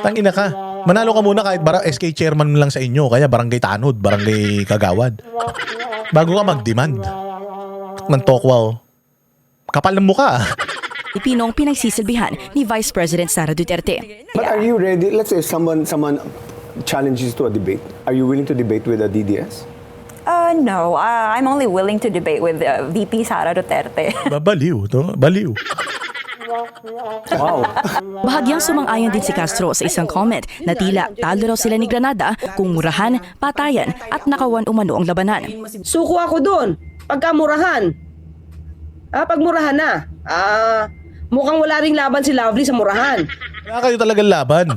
Tangina ka. Manalo ka muna kahit SK chairman lang sa inyo, kaya barangay Tanod, barangay Kagawad. Bago ka mag-demand. Ng tokwa Kapal ng mukha Pilipinong pinagsisilbihan ni Vice President Sara Duterte. But are you ready? Let's say someone challenges to a debate. Are you willing to debate with a DDS? No, I'm only willing to debate with VP Sara Duterte. Babaliw to. Baliw. Wow. Bahagyang sumang-ayon din si Castro sa isang comment na tila talo raw sila ni Granada kung murahan, patayan at nakawan umano ang labanan. Suko ako doon. Pagkamurahan. Pagmurahan na. Mukhang wala ring laban si Lovely sa murahan. Kaya kayo talagang laban.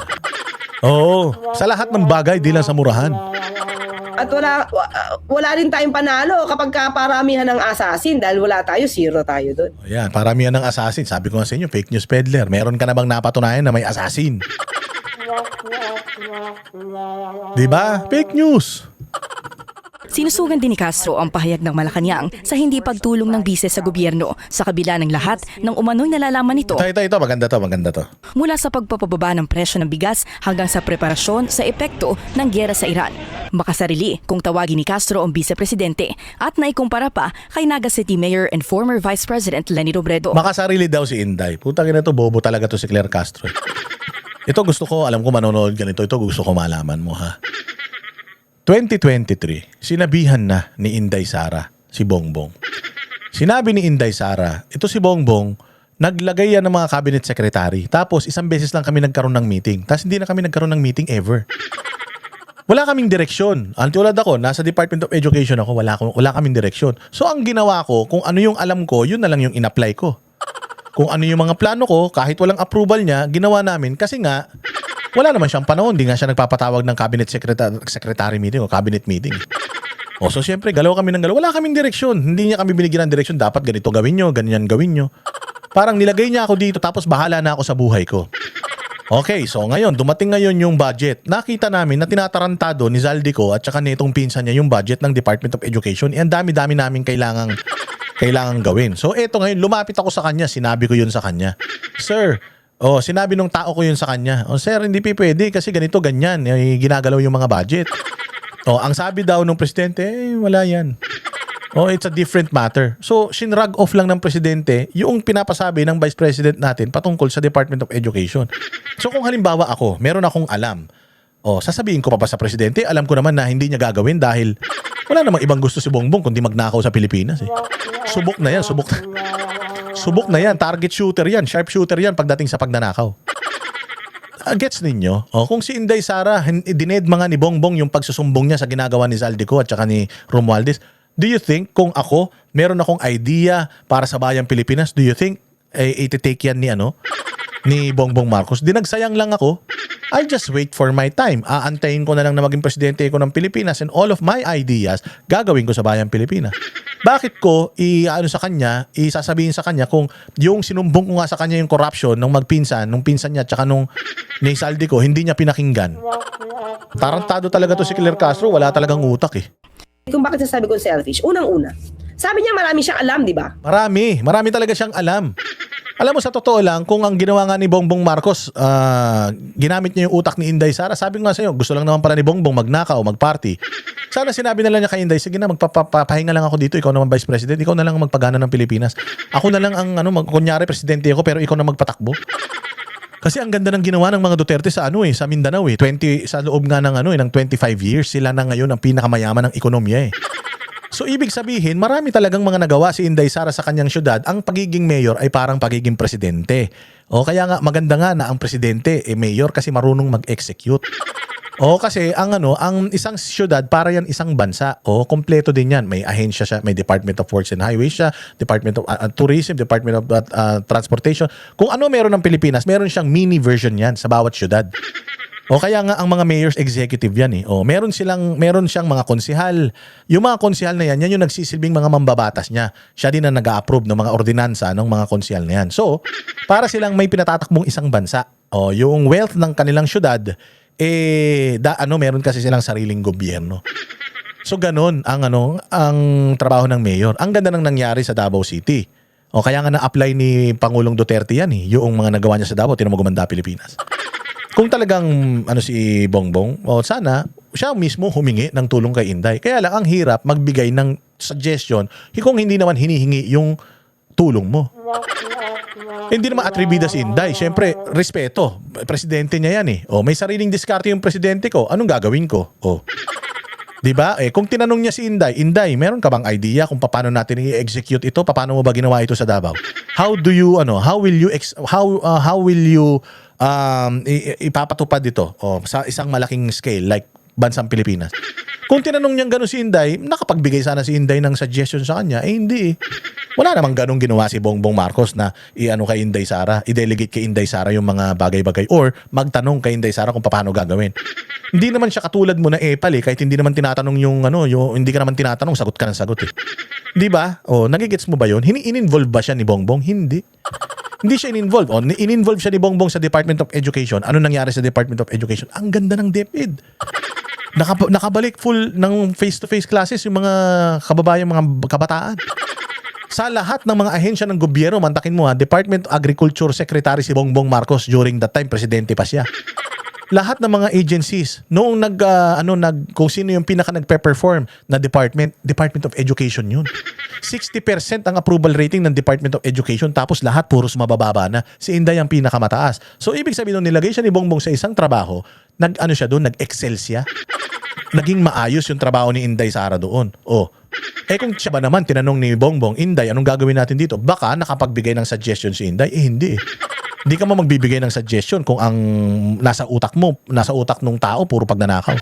Oo. Sa lahat ng bagay, di lang sa murahan. At wala rin tayong panalo kapag paramihan ng assassin dahil wala tayo, zero tayo doon. Ayan, paramihan ng assassin. Sabi ko nga sa inyo, fake news peddler. Meron ka na bang napatunayan na may assassin? Diba? Fake news. Sinusugan din ni Castro ang pahayag ng Malacanang sa hindi pagtulong ng bise sa gobyerno sa kabila ng lahat ng umano'y nalalaman nito Ito. Maganda to. mula sa pagpapababa ng presyo ng bigas hanggang sa preparasyon sa epekto ng gyera sa Iran. Makasarili kung tawagin ni Castro ang vice-presidente at naikumpara pa kay Naga City Mayor and former Vice President Leni Robredo. Makasarili daw si Inday. Putang ina to, bobo talaga to si Claire Castro. Ito gusto ko, alam ko manonood ganito. Ito gusto ko malaman mo ha. 2023, sinabihan na ni Inday Sara si Bongbong. Sinabi ni Inday Sara, ito si Bongbong, naglagay yan ng mga cabinet secretary. Tapos isang beses lang kami nagkaroon ng meeting. Tapos hindi na kami nagkaroon ng meeting ever. Wala kaming direksyon. Tulad ako, nasa Department of Education ako, wala kaming direksyon. So ang ginawa ko, kung ano yung alam ko, yun na lang yung in-apply ko. Kung ano yung mga plano ko, kahit walang approval niya, ginawa namin kasi nga, wala naman siyang panahon. Hindi nga siya nagpapatawag ng cabinet secretary meeting o cabinet meeting. So syempre, galaw kami ng galaw. Wala kaming direksyon. Hindi niya kami binigyan ng direksyon. Dapat ganito gawin nyo, ganyan gawin nyo. Parang nilagay niya ako dito tapos bahala na ako sa buhay ko. Okay, so ngayon, dumating ngayon yung budget. Nakita namin na tinatarantado ni Zaldico at saka nitong pinsan niya yung budget ng Department of Education. Ang dami-dami namin kailangang gawin. So eto ngayon, lumapit ako sa kanya. Sinabi ko yun sa kanya. Sir, sinabi nung tao ko yun sa kanya. Sir, hindi pwede kasi ganito, ganyan. Ginagalaw yung mga budget. Ang sabi daw nung presidente, wala yan. It's a different matter. So, shinrag off lang ng presidente yung pinapasabi ng vice president natin patungkol sa Department of Education. So, kung halimbawa ako, meron akong alam, sasabihin ko pa sa presidente, alam ko naman na hindi niya gagawin dahil wala namang ibang gusto si Bongbong kundi magnakaw sa Pilipinas. Subok na yan, subok na yan, target shooter yan, sharp shooter yan pagdating sa pagnanakaw. Gets ninyo? Kung si Inday Sara, dinedma nga ni Bongbong yung pagsusumbong niya sa ginagawa ni Zaldico at saka ni Romualdez, do you think kung ako, meron akong idea para sa bayang Pilipinas, do you think iti-take yan ni Bongbong Marcos? Di nagsayang lang ako. I just wait for my time. Aantayin ko na lang na maging presidente ko ng Pilipinas and all of my ideas gagawin ko sa bayang Pilipinas. Bakit ko isasabihin sa kanya kung yung sinumbong ko nga sa kanya yung corruption nung nung pinsan niya tsaka nung Naisaldi ko, hindi niya pinakinggan. Tarantado talaga to si Claire Castro, wala talagang utak eh. Kung bakit sasabi ko selfish, unang-una, sabi niya marami siyang alam, di ba? Marami talaga siyang alam. Alam mo, sa totoo lang, kung ang ginawa nga ni Bongbong Marcos, ginamit niya yung utak ni Inday Sara, sabi ko nga sa'yo, gusto lang naman pala ni Bongbong magnakaw, magparty. Sana sinabi na lang niya kay Inday, sige na, magpapahinga lang ako dito, ikaw naman Vice President, ikaw na lang ang magpagana ng Pilipinas. Ako na lang ang, kunyari, presidente ako, pero ikaw na magpatakbo. Kasi ang ganda ng ginawa ng mga Duterte sa sa Mindanao eh. Sa loob nga ng ng 25 years, sila na ngayon ang pinakamayaman ng ekonomiya eh. So ibig sabihin, marami talagang mga nagawa si Inday Sara sa kanyang syudad. Ang pagiging mayor ay parang pagiging presidente. O kaya nga maganda nga na ang presidente mayor kasi marunong mag-execute. O kasi ang isang syudad para yan isang bansa. O kompleto din yan. May ahensya siya, may Department of Works and Highways siya, Department of Tourism, Department of Transportation. Kung ano meron ng Pilipinas, meron siyang mini version yan sa bawat syudad. O kaya nga ang mga mayors executive yan eh. O meron siyang mga konsihal. Yung mga konsihal na yan yung nagsisilbing mga mambabatas niya. Siya din ang nag-a-approve ng mga ordinansa ng mga konsihal na yan. So, para silang may pinatatakbong isang bansa. O yung wealth ng kanilang syudad meron kasi silang sariling gobyerno. So ganun ang trabaho ng mayor. Ang ganda nang nangyari sa Davao City. O kaya nga na-apply ni Pangulong Duterte yan eh. Yung mga nagawa niya sa Davao, tinamo gumanda Pilipinas. Kung talagang si Bongbong, sana siya mismo humingi ng tulong kay Inday. Kaya lang ang hirap magbigay ng suggestion kung hindi naman hinihingi yung tulong mo. Hindi naman atribida si Inday. Siyempre, respeto. Presidente niya yan eh. May sariling diskarte yung presidente ko. Anong gagawin ko? Diba? Kung tinanong niya si Inday, meron ka bang idea kung paano natin i-execute ito? Paano mo ba ginawa ito sa Davao? How will you ipapatupad ito sa isang malaking scale like bansang Pilipinas? Kung tinanong niyang gano'n si Inday, nakapagbigay sana si Inday ng suggestion sa kanya. Hindi. Wala namang gano'ng ginawa si Bongbong Marcos na kay Inday Sara, i-delegate kay Inday Sara yung mga bagay-bagay or magtanong kay Inday Sara kung paano gagawin. Hindi naman siya katulad mo na kahit hindi naman tinatanong yung hindi ka naman tinatanong, sagot ka ng sagot eh. Di ba? Nagigets mo ba yun? In-involve ba siya ni Bongbong? Hindi. Hindi siya in-involve. In-involve siya ni Bongbong sa Department of Education. Ano nangyari sa Department of Education? Ang ganda ng DepEd. Nakabalik full ng face-to-face classes yung mga kababayan, mga kabataan. Sa lahat ng mga ahensya ng gobyerno, mantakin mo Department of Agriculture Secretary si Bongbong Marcos during that time, presidente pa siya. Lahat ng mga agencies, noong kung sino yung pinaka nagpe-perform na Department of Education yun. 60% ang approval rating ng Department of Education tapos lahat puros mabababa na. Si Inday ang pinakamataas. So ibig sabihin nung nilagay siya ni Bongbong sa isang trabaho, nag-excel siya. Naging maayos yung trabaho ni Inday Sara doon. Kung siya ba naman tinanong ni Bongbong, Inday, anong gagawin natin dito? Baka nakapagbigay ng suggestion si Inday. Hindi. Hindi ka magbibigay ng suggestion kung ang nasa utak ng tao, puro pagnanakaw.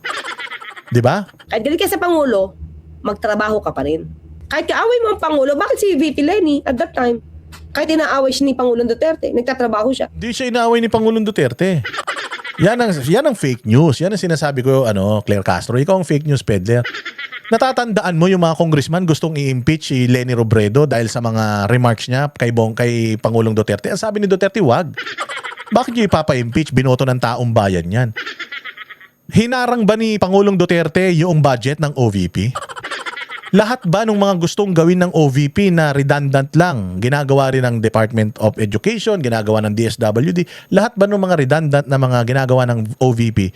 Di ba? Kahit galit ka sa Pangulo, magtrabaho ka pa rin. Kahit kaaway mo ang Pangulo, bakit si VP Lenny at that time? Kahit inaaway siya ni Pangulong Duterte, nagtatrabaho siya. Di siya inaaway ni Pangulong Duterte. Yan ang fake news. Yan ang sinasabi ko, Claire Castro. Ikaw ang fake news peddler. Natatandaan mo yung mga congressman gustong i-impeach si Leni Robredo dahil sa mga remarks niya kay Pangulong Duterte. Ang sabi ni Duterte, wag. Bakit niyo ipapa-impeach? Binoto ng taong bayan yan. Hinarang ba ni Pangulong Duterte yung budget ng OVP? Lahat ba ng mga gustong gawin ng OVP na redundant lang, ginagawa rin ng Department of Education, ginagawa ng DSWD, lahat ba ng mga redundant na mga ginagawa ng OVP,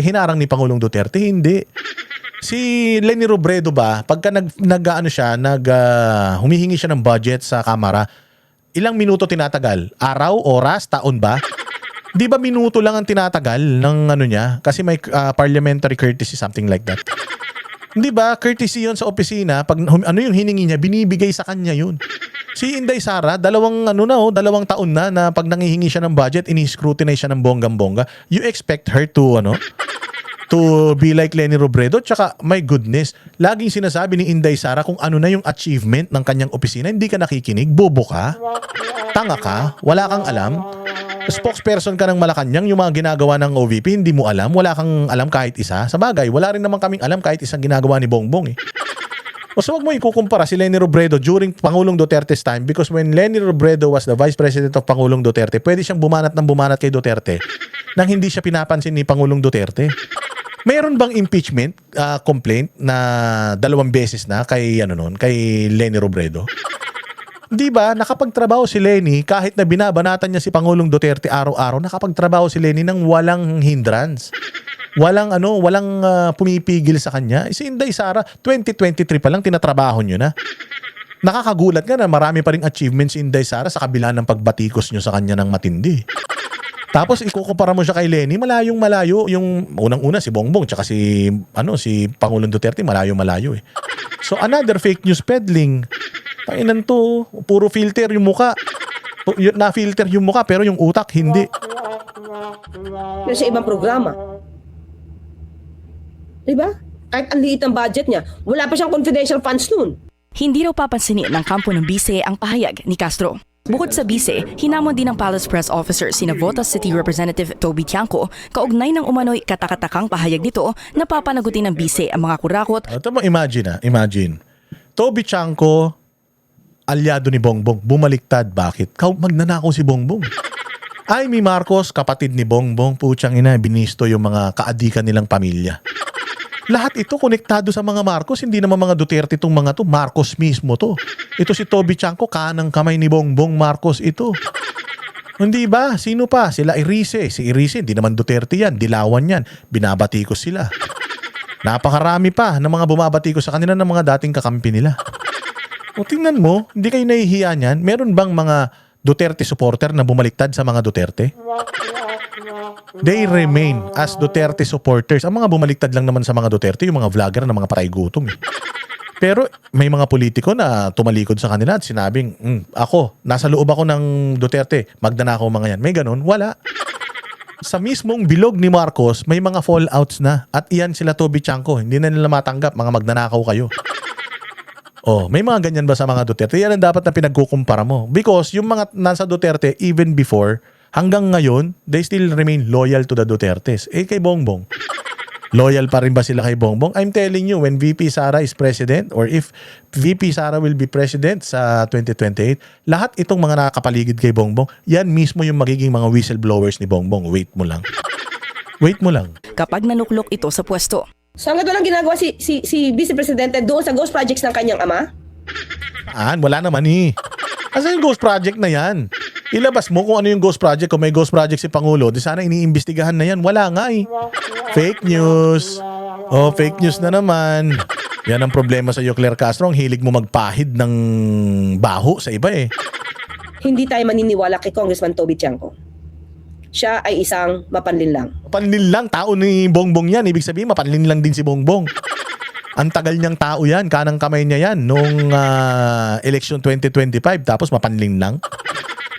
hinarang ni Pangulong Duterte? Hindi. Si Leni Robredo ba, pagka humihingi siya ng budget sa Kamara, ilang minuto tinatagal? Araw, oras, taon ba? Di ba minuto lang ang tinatagal ng niya? Kasi may parliamentary courtesy, something like that. Di ba? Courtesy yun sa opisina. Pag yung hiningi niya, binibigay sa kanya yun. Si Inday Sara, dalawang taon na pag nangihingi siya ng budget, ini-scrutinize siya ng bonggang-bongga. You expect her to to be like Leni Robredo. Tsaka, my goodness, laging sinasabi ni Inday Sara kung ano na yung achievement ng kanyang opisina. Hindi ka nakikinig, bobo ka, tanga ka, wala kang alam. Spokesperson ka ng Malacanang, yung mga ginagawa ng OVP, hindi mo alam, wala kang alam kahit isa. Sa bagay, wala rin naman kaming alam kahit isang ginagawa ni Bongbong eh. O so wag mo ikukumpara si Leni Robredo during Pangulong Duterte's time because when Leni Robredo was the Vice President of Pangulong Duterte, pwede siyang bumanat ng bumanat kay Duterte nang hindi siya pinapansin ni Pangulong Duterte. Mayroon bang impeachment complaint na 2 beses na kay kay Leni Robredo? Di ba, nakapagtrabaho si Leni kahit na binabanatan niya si Pangulong Duterte araw-araw, nakapagtrabaho si Leni ng walang hindrance. Walang pumipigil sa kanya. Si Inday Sara, 2023 pa lang tinatrabaho nyo na. Nakakagulat nga na marami pa ring achievements si Inday Sara sa kabila ng pagbatikos nyo sa kanya ng matindi. Tapos ikukumpara mo siya kay Leni, malayong-malayo. Yung unang-una si Bongbong tsaka si Pangulong Duterte, malayong-malayo eh. So another fake news peddling. Painan to, puro filter yung muka. Na-filter yung muka pero yung utak hindi. Pero sa ibang programa. Diba? Kahit ang liit ang budget niya, wala pa siyang confidential funds nun. Hindi raw papansinin ng kampo ng bise ang pahayag ni Castro. Bukod sa bise, hinamon din ng Palace Press Officer si Navotas City Representative Toby Tiangco kaugnay ng umano'y katakatakang pahayag nito na papanagutin ng bise ang mga kurakot. Ito mo, imagine. Toby Tiangco, alyado ni Bongbong, bumaliktad. Bakit? Magnanakaw si Bongbong. Amy Marcos, kapatid ni Bongbong, putyang ina, binisto yung mga kaadikan nilang pamilya. Lahat ito konektado sa mga Marcos, hindi naman mga Duterte itong mga to, Marcos mismo to. Ito si Toby Tiangco, kanang kamay ni Bongbong Marcos ito. Hindi ba? Sino pa? Sila Irice. Si Irice, hindi naman Duterte yan, dilawan yan. Binabatikos sila. Napakarami pa ng mga bumabatikos sa kanila ng mga dating kakampi nila. O tingnan mo, hindi kayo nahihiya niyan? Meron bang mga Duterte supporter na bumaliktad sa mga Duterte? They remain as Duterte supporters. Ang mga bumaliktad lang naman sa mga Duterte, yung mga vlogger na mga patay gutom. Pero may mga politiko na tumalikod sa kanila at sinabing, ako, nasa loob ako ng Duterte, magnanakaw mga yan. May ganun? Wala. Sa mismong bilog ni Marcos, may mga fallouts na. At iyan sila Toby Tiangco. Hindi na nila matanggap, mga magnanakaw kayo. Oh, may mga ganyan ba sa mga Duterte? Yan ang dapat na pinagkukumpara mo. Because yung mga nasa Duterte, even before, hanggang ngayon, they still remain loyal to the Dutertes. Eh, kay Bongbong. Loyal pa rin ba sila kay Bongbong? I'm telling you, when VP Sara is president, or if VP Sara will be president sa 2028, lahat itong mga nakakapaligid kay Bongbong, yan mismo yung magiging mga whistleblowers ni Bongbong. Wait mo lang. Wait mo lang. Kapag nanuklok ito sa pwesto. So hanggang walang ginagawa si Vice Presidente doon sa ghost projects ng kanyang ama? Wala naman eh. Kasi yung ghost project na yan. Ilabas mo kung ano yung ghost project. Kung may ghost project si Pangulo, di sana iniimbestigahan na yan. Wala nga eh. Fake news. Oh, fake news na naman. Yan ang problema sa iyo, Claire Castro. Ang hilig mo magpahid ng baho sa iba eh. Hindi tayo maniniwala kay Congressman Toby Tiangco. Siya ay isang mapanlinlang. Mapanlinlang tao ni Bongbong yan. Ibig sabihin, mapanlinlang din si Bongbong. Ang tagal niyang tao yan. Kanang kamay niya yan nung election 2025. Tapos mapanlinlang.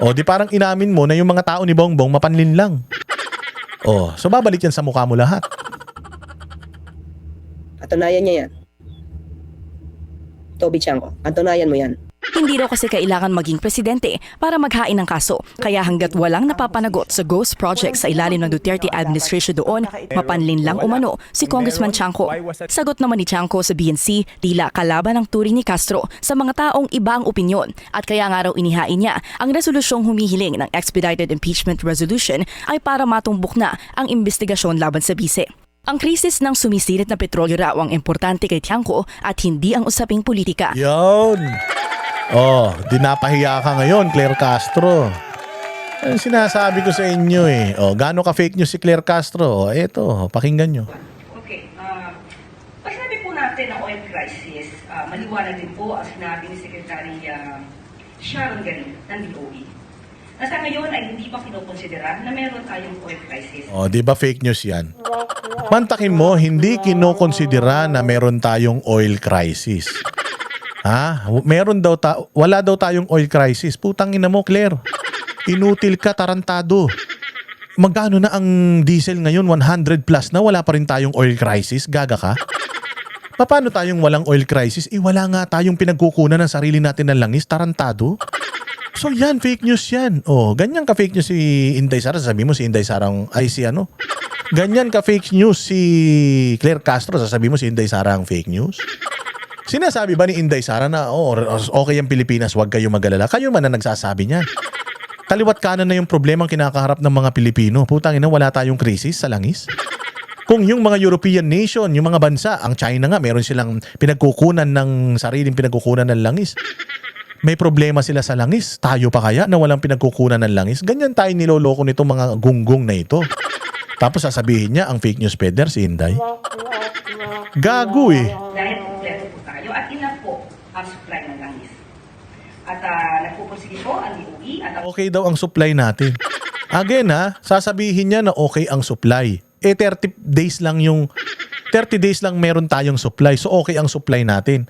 O, di parang inamin mo na yung mga tao ni Bongbong mapanlinlang. O, so babalik yan sa mukha mo lahat. Patunayan niya yan. Toby Tiangco, patunayan mo yan. Hindi daw kasi kailangan maging presidente para maghain ng kaso. Kaya hanggat walang napapanagot sa ghost project sa ilalim ng Duterte administration doon, mapanlinlang umano si Congressman Tiangco. Sagot naman ni Tiangco sa BNC, tila kalaban ang turing ni Castro sa mga taong iba ang opinyon at kaya nga raw inihain niya ang resolusyong humihiling ng expedited impeachment resolution ay para matumbok na ang investigasyon laban sa bise. Ang krisis ng sumisirit na petrolyo raw ang importante kay Tiangco at hindi ang usaping politika. Yun! Oh, dinapahiya ka ngayon, Claire Castro. Ang sinasabi ko sa inyo eh. Oh, gaano ka fake news si Claire Castro? Oh, eto, pakinggan nyo. Okay, pag sinabi po natin ang oil crisis, maliwanag din po ang sinabi ni Secretary Sharon Garin ng DOE. Nasa ngayon ay hindi pa kinokonsidera na meron tayong oil crisis. Oh, di ba fake news yan? Mantakin mo, hindi kinokonsidera na meron tayong oil crisis. Ha? Wala daw tayong oil crisis. Putang ina mo, Claire. Inutil ka, tarantado. magkano na ang diesel ngayon? 100 plus na, wala pa rin tayong oil crisis. Gaga ka? Paano tayong walang oil crisis? Wala nga tayong pinagkukunan ng sarili natin ng langis. Tarantado. So yan, fake news yan. Ganyan ka fake news si Inday Sara. Sasabihin mo si Inday Sara ganyan ka fake news si Claire Castro. Sasabihin mo si Inday Sara ang fake news. Sinasabi ba ni Inday Sara na okay ang Pilipinas, huwag kayong mag-alala? Kayo man na nagsasabi niyan. Kaliwat kanan na yung problemang kinakaharap ng mga Pilipino. Putang ina, wala tayong krisis sa langis. Kung yung mga European nation, yung mga bansa, ang China nga, meron silang pinagkukunan ng sariling pinagkukunan ng langis. May problema sila sa langis. Tayo pa kaya na walang pinagkukunan ng langis? Ganyan tayo niloloko nitong mga gunggong na ito. Tapos sasabihin niya, ang fake news peddler si Inday. Gago eh. Dahil kompleto po tayo at ina po ang supply ng langis. At nagpupursige po ang DOE at ang Okay daw ang supply natin. Again sasabihin niya na okay ang supply. 30 days lang meron tayong supply. So okay ang supply natin.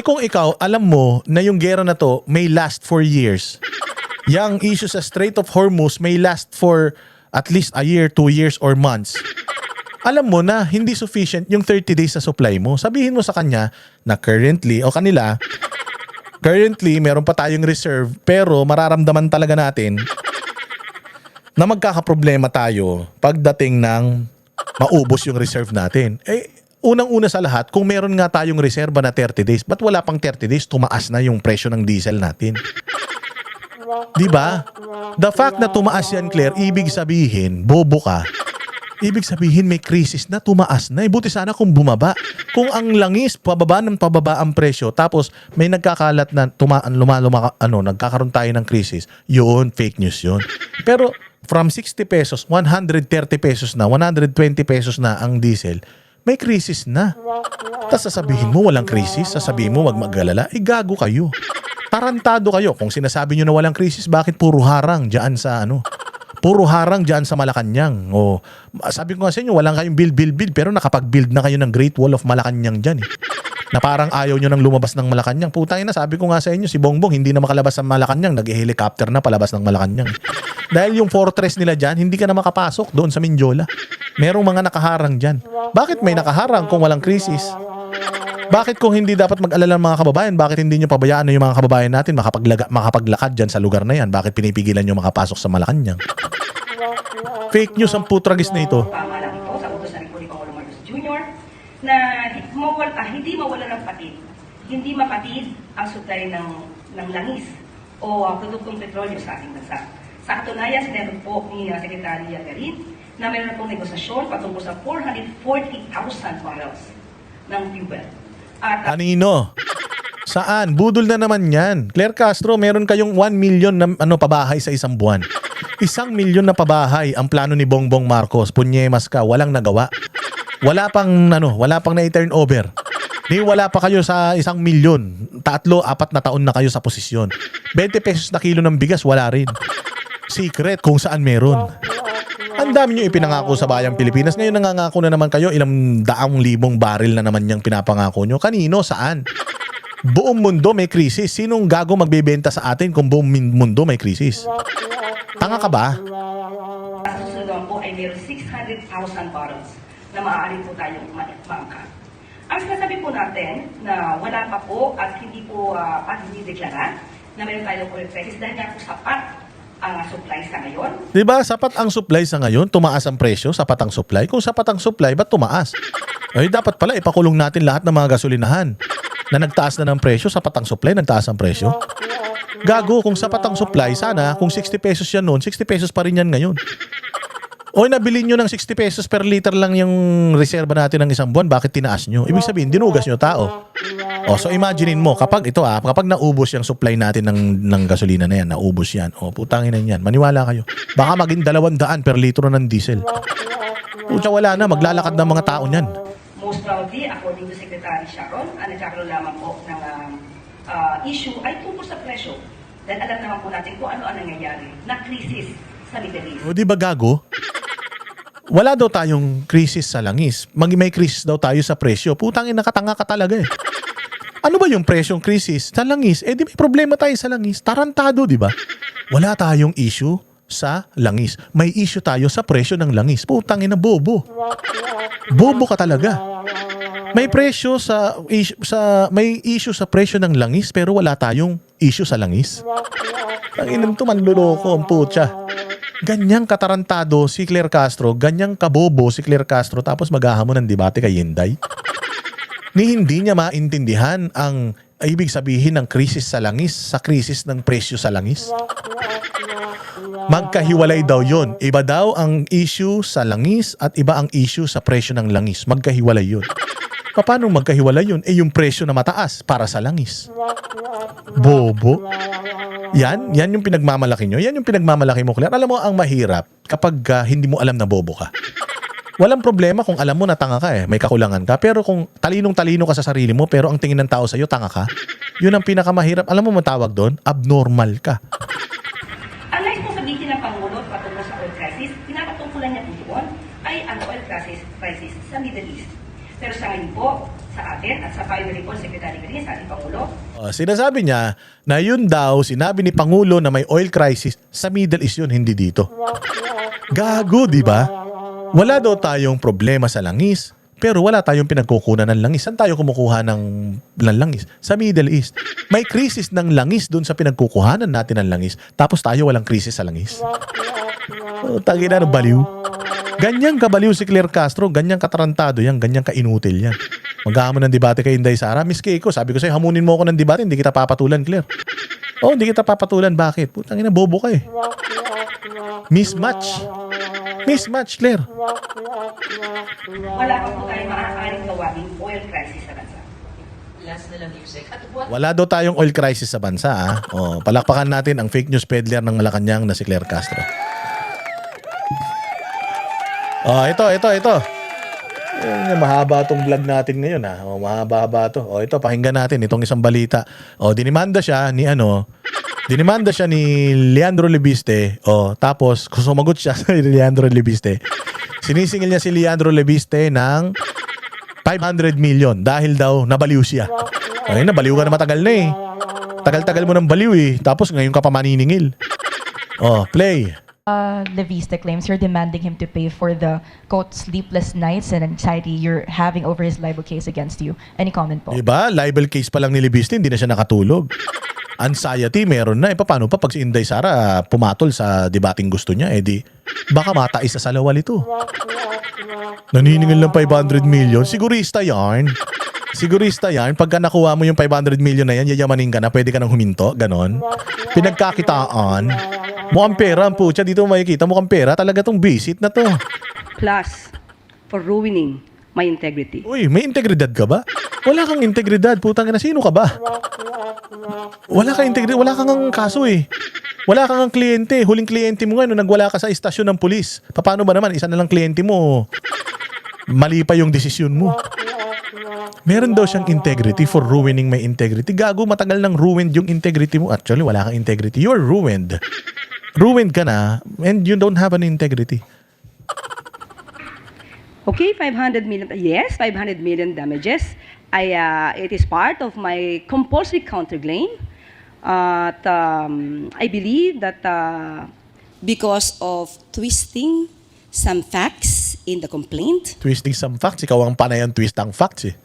Kung ikaw, alam mo na yung gera na to may last for years. Yang issue sa Strait of Hormuz may last for at least a year, 2 years, or months. Alam mo na hindi sufficient yung 30 days sa supply mo. Sabihin mo sa kanya na currently meron pa tayong reserve pero mararamdaman talaga natin na magkakaproblema tayo pagdating ng maubos yung reserve natin. Unang-una sa lahat, kung meron nga tayong reserba na 30 days, ba't wala pang 30 days, tumaas na yung presyo ng diesel natin? Diba? The fact na tumaas yan, Claire, ibig sabihin, bobo ka. Ibig sabihin may krisis na, tumaas na. Buti sana kung bumaba. Kung ang langis, pababa ang presyo, tapos may nagkakalat na nagkakaroon tayo ng krisis, yun, fake news yun. Pero from 60 pesos, 130 pesos na, 120 pesos na ang diesel, may krisis na. Tapos sasabihin mo walang krisis, sasabihin mo wag mag-alala, gago kayo. Tarantado kayo. Kung sinasabi nyo na walang krisis, bakit puro harang dyan sa Malacanang? Sabi ko nga sa inyo, walang kayong build, pero nakapag-build na kayo ng Great Wall of Malacanang dyan na parang ayaw nyo nang lumabas ng Malacanang. Putang ina, sabi ko nga sa inyo, si Bongbong hindi na makalabas ng Malacanang, nag-helicopter na palabas ng Malacanang. Dahil yung fortress nila dyan, hindi ka na makapasok doon sa Mindiola. Merong mga nakaharang dyan. Bakit may nakaharang kung walang krisis? Bakit kung hindi dapat mag-alala ng mga kababayan, bakit hindi nyo pabayaan na yung mga kababayan natin makapaglakad dyan sa lugar na yan? Bakit pinipigilan nyo makapasok sa Malacanang? Fake news ang putragis na ito. tama lang ito sa utos na ni Pangulong Marcos Jr. na hindi mawala ng patid. Hindi mapatid ang supply ng langis o produktong petrolyo sa ating bansa. Sa katunayan, sinabi po ni Secretary Garin na mayroon na pong negosasyon patungkol sa 440,000 barrels ng fuel. At Kanino? Saan? Budol na naman yan. Claire Castro, meron kayong 1 million na pabahay sa isang buwan. 1 milyon na pabahay ang plano ni Bongbong Marcos. Punyemas ka, walang nagawa. Wala pang na-turn over. Wala pa kayo sa 1 milyon. 3-4 na taon na kayo sa posisyon. 20 pesos na kilo ng bigas, wala rin. Secret kung saan meron. Ang dami nyo ipinangako sa bayang Pilipinas. Ngayon nangangako na naman kayo, ilang daang libong baril na naman yung pinapangako nyo. Kanino? Saan? Buong mundo may krisis. Sinong gago magbebenta sa atin kung buong mundo may krisis? Tanga ka ba? sa susunod naman po ay mayroon 600,000 barrels na maaari po tayong maangkat. Ang sinasabi po natin na wala pa po at hindi deklara na mayroon tayong oil crisis dahil nga po sapat ang supply sa ngayon. Diba? Sapat ang supply sa ngayon, tumaas ang presyo, sapat ang supply. Kung sapat ang supply, ba't tumaas? Dapat pala ipakulong natin lahat ng mga gasolinahan na nagtaas na ng presyo, sapat ang supply, nagtaas ang presyo. Gago, kung sapat ang supply, sana kung 60 pesos yan noon, 60 pesos pa rin yan ngayon. Nabili nyo ng 60 pesos per liter lang yung reserba natin ng isang buwan, bakit tinaas nyo? Ibig sabihin, dinugas nyo tao. So imaginein mo, kapag naubos yung supply natin ng gasolina na yan, naubos yan, putangin na yan, maniwala kayo. Baka maging 200 per litro ng diesel. Pucha, wala na, maglalakad ng mga tao niyan. Most probably, according to Secretary Sharon, nagkakaroon lamang po ng issue ay tungkol sa presyo. Dahil alam naman po natin kung ano ang nangyayari na krisis sa Middle East. Di ba gago? Wala daw tayong krisis sa langis. May krisis daw tayo sa presyo. Putangin, nakatanga ka talaga eh. Ano ba yung presyong krisis? Sa langis. Di may problema tayo sa langis. Tarantado, di ba? Wala tayong issue sa langis. May issue tayo sa presyo ng langis. Putang ina, bobo. Bobo ka talaga. May presyo may issue sa presyo ng langis pero wala tayong issue sa langis. Ang inang to, manluloko ang putya. Ganyang katarantado si Claire Castro, ganyang kabobo si Claire Castro, tapos maghahamon ng debate kay Inday. Hindi niya maintindihan ang ibig sabihin ng krisis sa langis sa krisis ng presyo sa langis. Magkahiwalay daw yon. Iba daw ang issue sa langis at iba ang issue sa presyo ng langis. Magkahiwalay yun. Paano magkahiwalay yun? Yung presyo na mataas para sa langis. Bobo. Yan yung pinagmamalaki nyo. Yan yung pinagmamalaki mo, Claire. Alam mo, ang mahirap kapag hindi mo alam na bobo ka. Walang problema kung alam mo na tanga ka may kakulangan ka. Pero kung talinong-talino ka sa sarili mo, pero ang tingin ng tao sa'yo, tanga ka, yun ang pinakamahirap. Alam mo matawag doon? Abnormal ka. Ang nais pong sabihin ng Pangulo patungkol sa oil crisis, pinapatungkulan niya po doon ay ang oil crisis sa Middle East. Pero sa ngayon po, sa atin at sa payo ni Secretary Green, sa ating Pangulo, Sinasabi niya na yun daw, sinabi ni Pangulo na may oil crisis sa Middle East yun, hindi dito. Gago, di ba? Wala daw tayong problema sa langis, pero wala tayong pinagkukunan ng langis. Saan tayo kumukuha ng langis? Sa Middle East. May krisis ng langis doon sa pinagkukuhanan natin ng langis, tapos tayo walang krisis sa langis. Tangina ng baliw. Ganyang kabaliw si Claire Castro, ganyang katarantado yan, ganyang kainutil yan. Maghahamon ng debate kay Inday Sara. Miss Keiko, sabi ko sa'yo, hamunin mo ako ng debate, hindi kita papatulan, Claire. Hindi kita papatulan. Bakit? Putang ina, bobo ka Mismatch. Mismatch, Claire. wala pa po tayong maaaring gawing oil crisis sa bansa. Wala daw tayong oil crisis sa bansa. Palakpakan natin ang fake news peddler ng Malacanang na si Claire Castro. Ito. Mahaba tong vlog natin ngayon mahaba to. Ito, pakinggan natin itong isang balita. Dinimanda siya ni Leandro Lebiste. Tapos sumagot siya sa Leandro Lebiste. Sinisingil niya si Leandro Lebiste ng 500 million dahil daw nabaliw siya. Nabaliw ka na matagal na Tagal-tagal mo nang baliw Tapos ngayon ka pa maniningil. Play. Leviste claims you're demanding him to pay for the, quote, sleepless nights and anxiety you're having over his libel case against you. Any comment po? Diba? Libel case pa lang ni Lebiste, hindi na siya nakatulog. Anxiety, meron na. Paano pa pag si Inday Sara pumatol sa debating gusto niya? Baka matais sa salawal ito. Naniningil ng 500 million. Sigurista yan. Pagka nakuha mo yung 500 million na yan, yayamanin ka na, pwede ka nang huminto. Ganon. Pinagkakitaan. Mukhang pera ang putya. Dito makikita, mukhang pera. Talaga tong visit na to. Plus, for ruining my integrity. Uy, may integridad ka ba? Wala kang integridad. Putang ina, sino ka ba? Wala kang integridad. Wala kang kaso Wala kang kliyente. Huling kliyente mo nga nung nagwala ka sa istasyon ng pulis. Paano ba naman? Isa na lang kliyente mo. Mali pa yung desisyon mo. Meron daw siyang integrity for ruining my integrity. Gago, matagal nang ruined yung integrity mo. Actually, wala kang integrity. You're ruined. Ruined ka na and you don't have an integrity. Okay, 500 million. Yes, 500 million damages. It is part of my compulsory counterclaim. I believe that because of twisting some facts in the complaint. Twisting some facts. Ikaw ang panay ang twist ang facts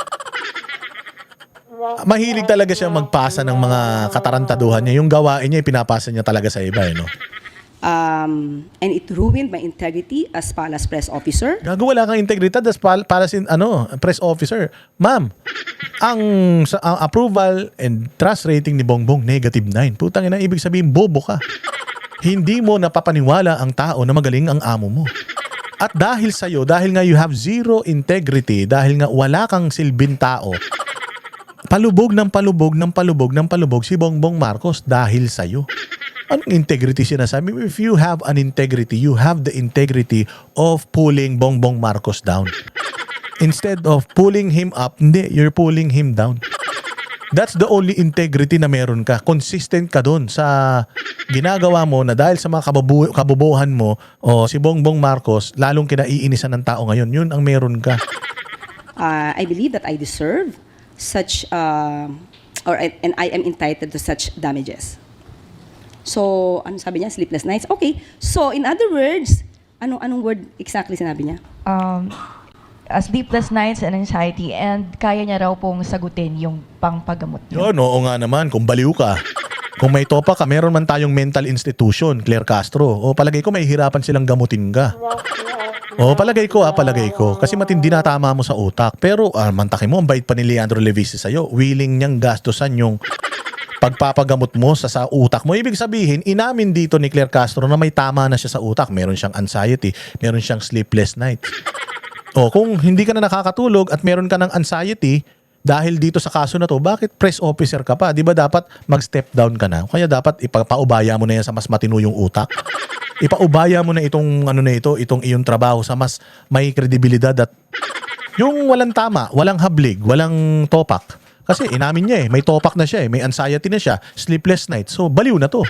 Mahilig talaga siya magpasa ng mga katarantaduhan niya. Yung gawain niya, pinapasa niya talaga sa iba And it ruined my integrity as Palas press officer. Gago, wala kang integridad as press officer. Ma'am, ang approval and trust rating ni Bongbong -9. Putang ina, ibig sabihin bobo ka. Hindi mo napapaniwala ang tao na magaling ang amo mo. At dahil sa'yo, dahil nga you have zero integrity, dahil nga wala kang silbing tao, palubog si Bongbong Marcos dahil sa'yo. Anong integrity sinasabi? If you have an integrity, you have the integrity of pulling Bongbong Marcos down. Instead of pulling him up, hindi, you're pulling him down. That's the only integrity na meron ka. Consistent ka dun sa ginagawa mo na dahil sa mga kabubuhan mo si Bongbong Marcos, lalong kinaiinisan ng tao ngayon. Yun ang meron ka. I believe that I deserve such, and I am entitled to such damages. So, ano sabi niya? Sleepless nights. Okay. So, in other words, anong word exactly sinabi niya? Sleepless nights and anxiety, and kaya niya raw pong sagutin yung pangpagamot niyo. Yun, oo nga naman, kung baliw ka. Kung may topa ka, meron man tayong mental institution, Claire Castro. O palagay ko may hirapan silang gamutin ka. O palagay ko. Kasi matindi na tama mo sa utak. Pero mantakin mo, ang bait pa ni Leandro Levici sa'yo. Willing niyang gastusan yung pagpapagamot mo sa utak mo. Ibig sabihin, inamin dito ni Claire Castro na may tama na siya sa utak. Meron siyang anxiety, meron siyang sleepless nights. O kung hindi ka na nakakatulog at meron ka ng anxiety, dahil dito sa kaso na to, bakit press officer ka pa? Di ba dapat mag-step down ka na? Kaya dapat ipaubaya mo na yan sa mas matino yung utak. Ipaubaya mo na itong itong iyong trabaho sa mas may kredibilidad at yung walang tama, walang hablig, walang topak. Kasi inamin niya may topak na siya may anxiety na siya, sleepless night. So baliw na to.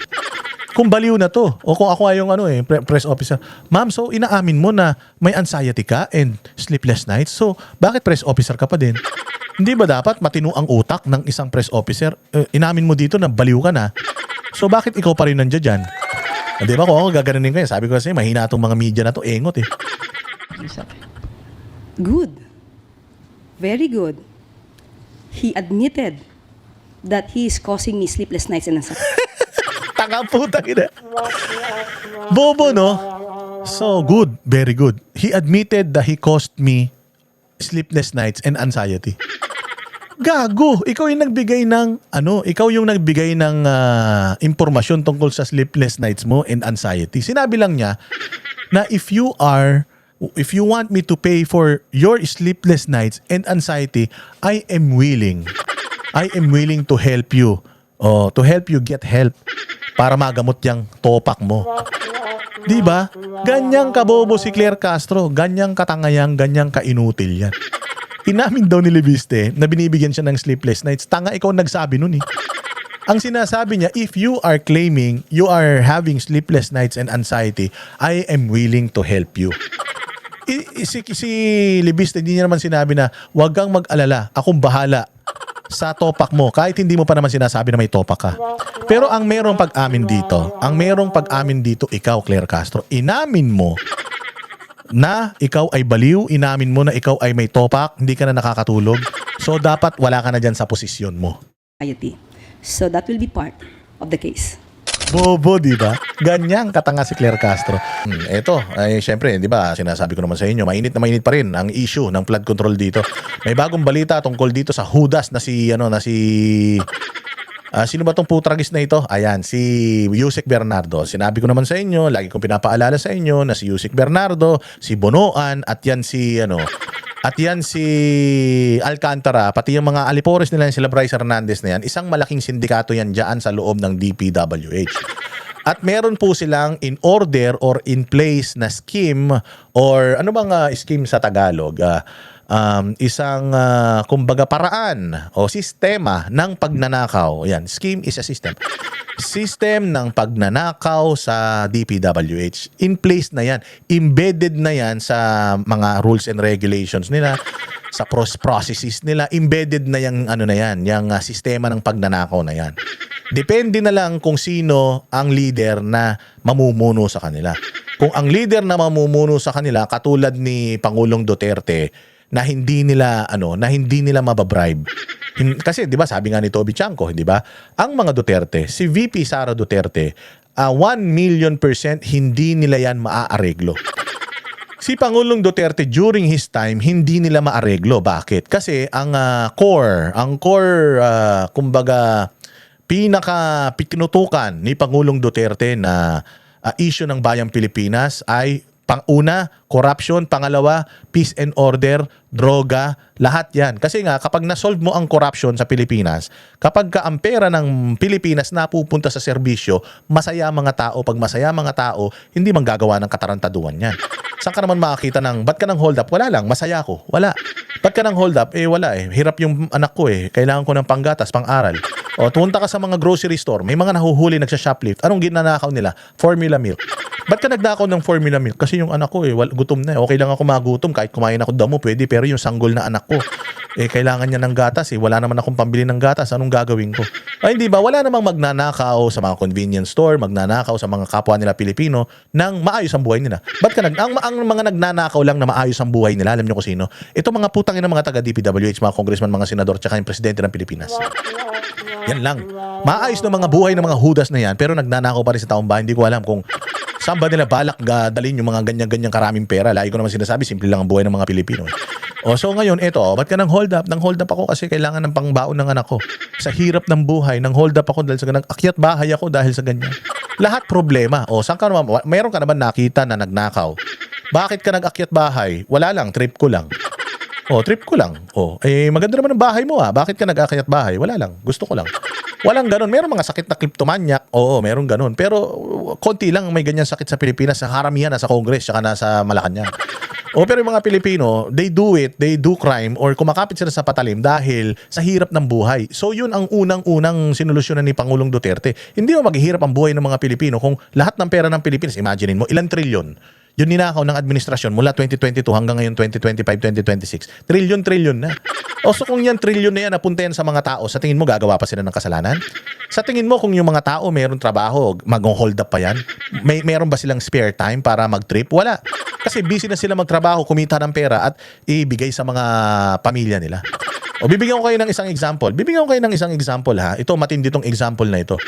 Kung baliw na to, o kung ako ay yung press officer, ma'am, so inaamin mo na may anxiety ka and sleepless nights, so bakit press officer ka pa din? Hindi ba dapat matino ang utak ng isang press officer? Inamin mo dito na baliw ka na, so bakit ikaw pa rin nandiyan dyan? Di ba kung ako gaganunin ko yan? Sabi ko kasi mahina itong mga media na to, engot eh. Good. Very good. He admitted that he is causing me sleepless nights and anxiety. Tanga puta ina. Bobo, no? So, good. Very good. He admitted that he caused me sleepless nights and anxiety. Gago. Ikaw yung nagbigay ng, impormasyon tungkol sa sleepless nights mo and anxiety. Sinabi lang niya na if you want me to pay for your sleepless nights and anxiety, I am willing to help you. To help you get help para magamot yung topak mo. Di ba? Ganyang kabobo si Claire Castro, ganyang katangayang, ganyang kainutil yan. Inamin daw ni Leviste na binibigyan siya ng sleepless nights. Tanga, ikaw nagsabi nun eh. Ang sinasabi niya, if you are claiming you are having sleepless nights and anxiety, I am willing to help you. Si Leviste, hindi niya naman sinabi na, wag kang mag-alala, akong bahala sa topak mo, kahit hindi mo pa naman sinasabi na may topak ka. Pero ang merong pag-amin dito, ikaw, Claire Castro, inamin mo na ikaw ay baliw, inamin mo na ikaw ay may topak, hindi ka na nakakatulog, so dapat wala ka na dyan sa posisyon mo. So that will be part of the case. Bobo, di ba? Ganyang katanga si Claire Castro. Eto, ay syempre, di ba, sinasabi ko naman sa inyo, mainit na mainit pa rin ang issue ng flood control dito. May bagong balita tungkol dito sa Judas sino ba tong putragis na ito? Ayan, si Yusek Bernardo. Sinabi ko naman sa inyo, lagi kong pinapaalala sa inyo na si Yusek Bernardo, si Bonoan, at yan si Alcantara, pati yung mga alipores nila yan, sila Bryce Hernandez na yan, isang malaking sindikato yan dyan sa loob ng DPWH. At meron po silang in order or in place na scheme or ano bang scheme sa Tagalog? Isang kumbaga paraan o sistema ng pagnanakaw. Yan, scheme is a system. System ng pagnanakaw sa DPWH. In place na yan. Embedded na yan sa mga rules and regulations nila, sa processes nila. Embedded na yung yung sistema ng pagnanakaw na yan. Depende na lang kung sino ang leader na mamumuno sa kanila. Kung ang leader na mamumuno sa kanila katulad ni Pangulong Duterte na hindi nila mababribe. Kasi 'di ba sabi nga ni Toby Chanco, 'di ba? Ang mga Duterte, si VP Sara Duterte, 1,000,000% hindi nila yan maaareglo. Si Pangulong Duterte during his time hindi nila maareglo. Bakit? Kasi ang core kumbaga tinutukan ni Pangulong Duterte na issue ng Bayang Pilipinas ay pang-una, corruption, pangalawa, peace and order, droga, lahat yan. Kasi nga, kapag na-solve mo ang corruption sa Pilipinas, kapag ka ang pera ng Pilipinas napupunta sa serbisyo, masaya mga tao. Pag masaya mga tao, hindi man gagawa ng katarantaduan yan. Saan ka naman makakita ng, ba't ka ng hold up? Wala lang, masaya ko. Wala. Ba't ka ng hold up? Wala eh. Hirap yung anak ko eh. Kailangan ko ng panggatas, pang-aral. O, punta ka sa mga grocery store, may mga nahuhuli, nagsha-shoplift. Anong ginanakaw nila? Formula milk. Ba't ka nagdakaw ng formula milk? Kasi yung anak ko gutom na eh. Okay lang ako magutom kahit kumain ako damo, pwede. Pero yung sanggol na anak ko, Kailangan niya ng gatas wala naman akong pambili ng gatas, anong gagawin ko? Ay hindi ba, wala namang magnanakaw sa mga convenience store, magnanakaw sa mga kapwa nila Pilipino nang maayos ang buhay nila. Ba't ka ang mga nagnanakaw lang na maayos ang buhay nila, alam niyo kung sino? Ito mga putang ina mga taga DPWH, mga congressman, mga senador, tsaka yung presidente ng Pilipinas. Yan lang. Maayos na mga buhay ng mga hudas na yan, pero nagnanakaw pa rin sa taong bayan. Hindi ko alam kung saan ba nila balak dalhin yung mga ganyan-ganyan karaming pera. Lagi ko naman sinasabi, simple lang ang buhay ng mga Pilipino. So ngayon, ba't ka nang hold up? Nang hold up ako kasi kailangan ng pangbaon ng anak ko. Sa hirap ng buhay, nang hold up ako dahil sa ganang akyat bahay ako dahil sa ganyan. Lahat problema. Saan ka naman? Mayroon ka naman nakita na nagnakaw. Bakit ka nag-akyat bahay? Wala lang, trip ko lang. Trip ko lang. Maganda naman ang bahay mo Bakit ka nag-akyat bahay? Wala lang, gusto ko lang. Walang ganun. Meron mga sakit na kleptomaniac. Oo, meron ganun. Pero konti lang may ganyan sakit sa Pilipinas. Sa haramihan, nasa Congress, saka nasa Malacanang. Pero yung mga Pilipino, they do crime or kumakapit sila sa patalim dahil sa hirap ng buhay. So yun ang unang-unang sinolusyonan ni Pangulong Duterte. Hindi mo maghihirap ang buhay ng mga Pilipino kung lahat ng pera ng Pilipinas, imaginein mo, ilang trilyon yun ninakaw ng administrasyon mula 2022 hanggang ngayon 2025, 2026. Trilyon na. So kung yan trilyon na yan napunta yan sa mga tao, sa tingin mo gagawa pa sila ng kasalanan? Sa tingin mo kung yung mga tao meron trabaho, mag-hold up pa yan? Meron ba silang spare time para mag-trip? Wala. Kasi busy na sila magtrabaho, kumita ng pera at ibigay sa mga pamilya nila. Bibigyan ko kayo ng isang example ha. Ito, matindi tong example na ito.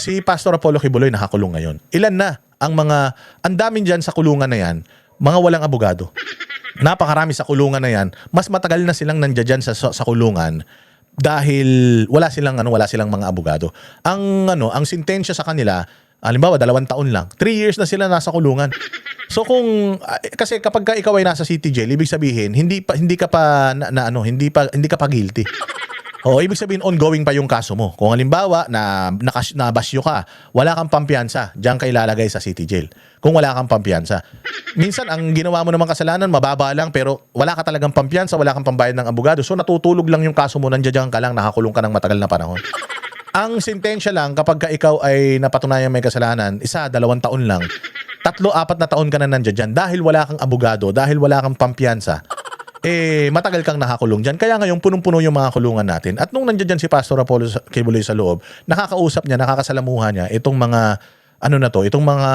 Si Pastor Apollo Kibuloy nakakulong ngayon. Ilan na ang dami dyan sa kulungan na yan, mga walang abogado. Napakarami sa kulungan na yan. Mas matagal na silang nandiyan sa kulungan dahil wala silang mga abogado. Ang sentensya sa kanila, halimbawa 2 taon lang, 3 years na sila nasa kulungan. So kasi kapag ikaw ay nasa city jail, ibig sabihin hindi ka pa guilty. Ibig sabihin ongoing pa yung kaso mo. Kung halimbawa na nabasyo ka, wala kang pampiyansa, diyan ka ilalagay sa city jail. Kung wala kang pampiyansa. Minsan ang ginawa mo namang kasalanan mababa lang pero wala ka talagang pampiyansa, wala kang pambayad ng abogado. So natutulog lang yung kaso mo, nandiyan ka lang, nakakulong ka ng matagal na panahon. Ang sentensya lang kapag ikaw ay napatunayan may kasalanan, 1, 2 taon lang. 3, 4 na taon ka na nandiyan dahil wala kang abogado, dahil wala kang pampiyansa. Matagal kang nakakulong dyan. Kaya ngayon, punong-puno yung mga kulungan natin. At nung nandiyan si Pastor Apollo Kibuloy sa loob, nakakausap niya, nakakasalamuha niya itong mga, itong mga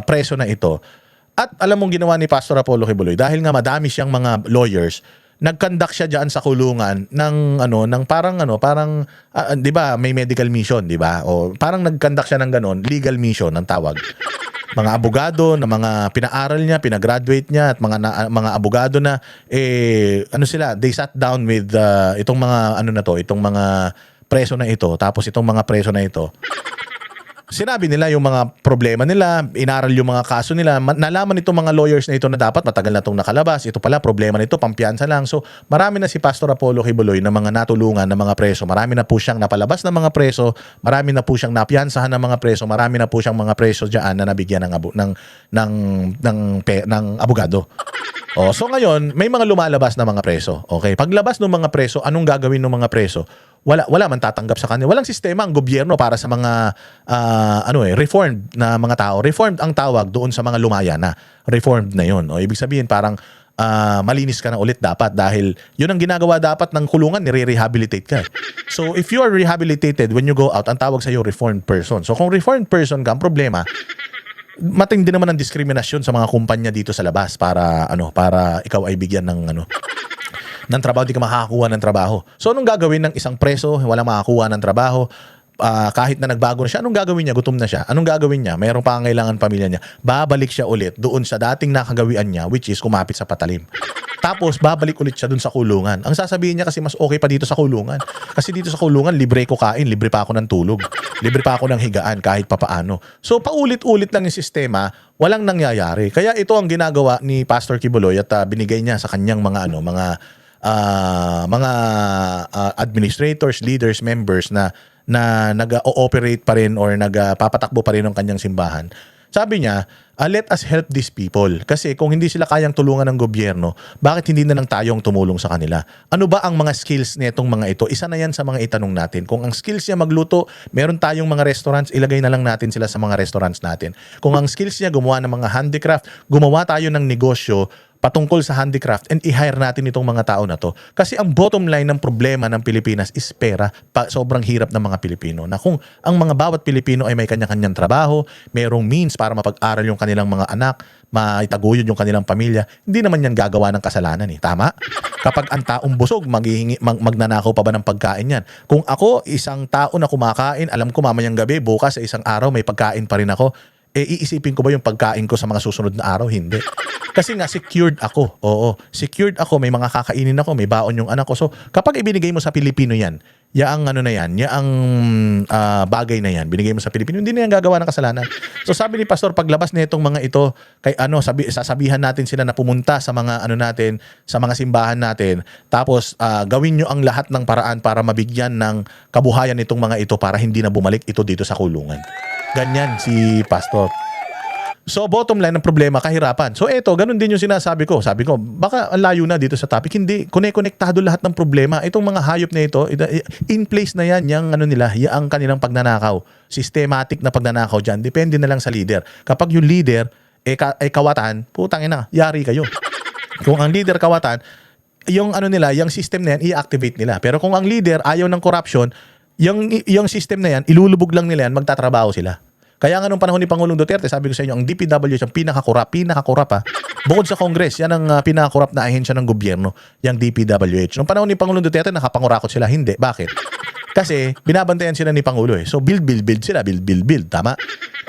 preso na ito. At alam mong ginawa ni Pastor Apollo Kibuloy, dahil nga madami siyang mga lawyers, nag-conduct siya diyan sa kulungan ng parang 'di ba, may medical mission, 'di ba? Parang nag-conduct siya ng legal mission ang tawag. Mga abogado na mga pinaaral niya, pinagraduate niya at mga abogado na they sat down with itong mga itong mga preso na ito, tapos itong mga preso na ito. Sinabi nila yung mga problema nila, inaral yung mga kaso nila, nalaman itong mga lawyers na ito na dapat matagal na itong nakalabas, ito pala problema nito, pampiyansa lang. So marami na si Pastor Apollo Kibuloy na mga natulungan ng mga preso, marami na po siyang napalabas ng mga preso, marami na po siyang napiyansahan ng mga preso, marami na po siyang mga preso diyan na nabigyan ng abogado. So ngayon, may mga lumalabas na mga preso. Okay, paglabas ng mga preso, anong gagawin ng mga preso? Wala man tatanggap sa kanila. Walang sistema ang gobyerno para sa mga reformed na mga tao. Reformed ang tawag doon sa mga lumaya na. Reformed na 'yon. Ibig sabihin parang malinis ka na ulit dapat dahil 'yun ang ginagawa dapat ng kulungan, nire-rehabilitate ka. So if you are rehabilitated when you go out, ang tawag sa iyo reformed person. So kung reformed person ka, ang problema matindi naman ang diskriminasyon sa mga kumpanya dito sa labas para ikaw ay bigyan ng trabaho, di ka makakakuha ng trabaho. So anong gagawin ng isang preso, walang makakuha ng trabaho, kahit na nagbago na siya, anong gagawin niya? Gutom na siya. Anong gagawin niya? Mayroong pangangailangan pamilya niya. Babalik siya ulit doon sa dating nakagawian niya, which is kumapit sa patalim. Tapos babalik ulit siya doon sa kulungan. Ang sasabihin niya kasi mas okay pa dito sa kulungan. Kasi dito sa kulungan, libre ko kain, libre pa ako ng tulog, libre pa ako ng higaan kahit papaano. So paulit-ulit lang yung sistema, walang nangyayari. Kaya ito ang ginagawa ni Pastor Kibuloy at binigay niya sa kanyang mga administrators, leaders, members na nag-ooperate pa rin or nagpapatakbo pa rin ng kanyang simbahan. Sabi niya, let us help these people. Kasi kung hindi sila kayang tulungan ng gobyerno, bakit hindi na lang tayong tumulong sa kanila? Ano ba ang mga skills nitong mga ito? Isa na yan sa mga itanong natin. Kung ang skills niya magluto, meron tayong mga restaurants, ilagay na lang natin sila sa mga restaurants natin. Kung ang skills niya gumawa ng mga handicraft, gumawa tayo ng negosyo patungkol sa handicraft and i-hire natin itong mga tao na to. Kasi ang bottom line ng problema ng Pilipinas is pera. Sobrang hirap ng mga Pilipino. Na kung ang mga bawat Pilipino ay may kanya-kanyang trabaho, mayroong means para mapag-aral yung kanilang mga anak, maitaguyod yung kanilang pamilya, hindi naman yan gagawa ng kasalanan eh. Tama? Kapag ang taong busog, magnanakaw pa ba ng pagkain yan? Kung ako, isang tao na kumakain, alam ko mamayang gabi, bukas sa isang araw may pagkain pa rin ako, iisipin ko ba yung pagkain ko sa mga susunod na araw? Hindi. Kasi nga secured ako. Oo, secured ako, may mga kakainin ako, may baon yung anak ko. So, kapag ibinigay mo sa Pilipino yan, yaang ano na yan, yaang bagay na yan, binigay mo sa Pilipino, hindi na yan gagawa ng kasalanan. So, sabi ni Pastor, paglabas na itong mga ito, kay sasabihan natin sila na pumunta sa mga natin, sa mga simbahan natin, tapos gawin nyo ang lahat ng paraan para mabigyan ng kabuhayan itong mga ito para hindi na bumalik ito dito sa kulungan. Ganyan si Pastor. So bottom line ng problema, kahirapan. So eto, ganun din yung sinasabi ko. Sabi ko, baka ang layo na dito sa topic. Hindi, konektado lahat ng problema. Itong mga hayop na ito, in place na yan, yung ang kanilang pagnanakaw. Systematic na pagnanakaw dyan. Depende na lang sa leader. Kapag yung leader, kawatan, putang ina, yari kayo. Kung ang leader kawatan, yung yung system na yan, i-activate nila. Pero kung ang leader ayaw ng corruption, yung system na yan, ilulubog lang nila yan, magtatrabaho sila. Kaya nga nung panahon ni Pangulong Duterte, sabi ko sa inyo, ang DPWH ang pinakakurap bukod sa Congress, yan ang pinakakurap na ahensya ng gobyerno, yung DPWH. Nung panahon ni Pangulong Duterte, nakapangurakot sila. Hindi. Bakit? Kasi binabantayan sila ni Pangulo eh. So build sila, build. Tama?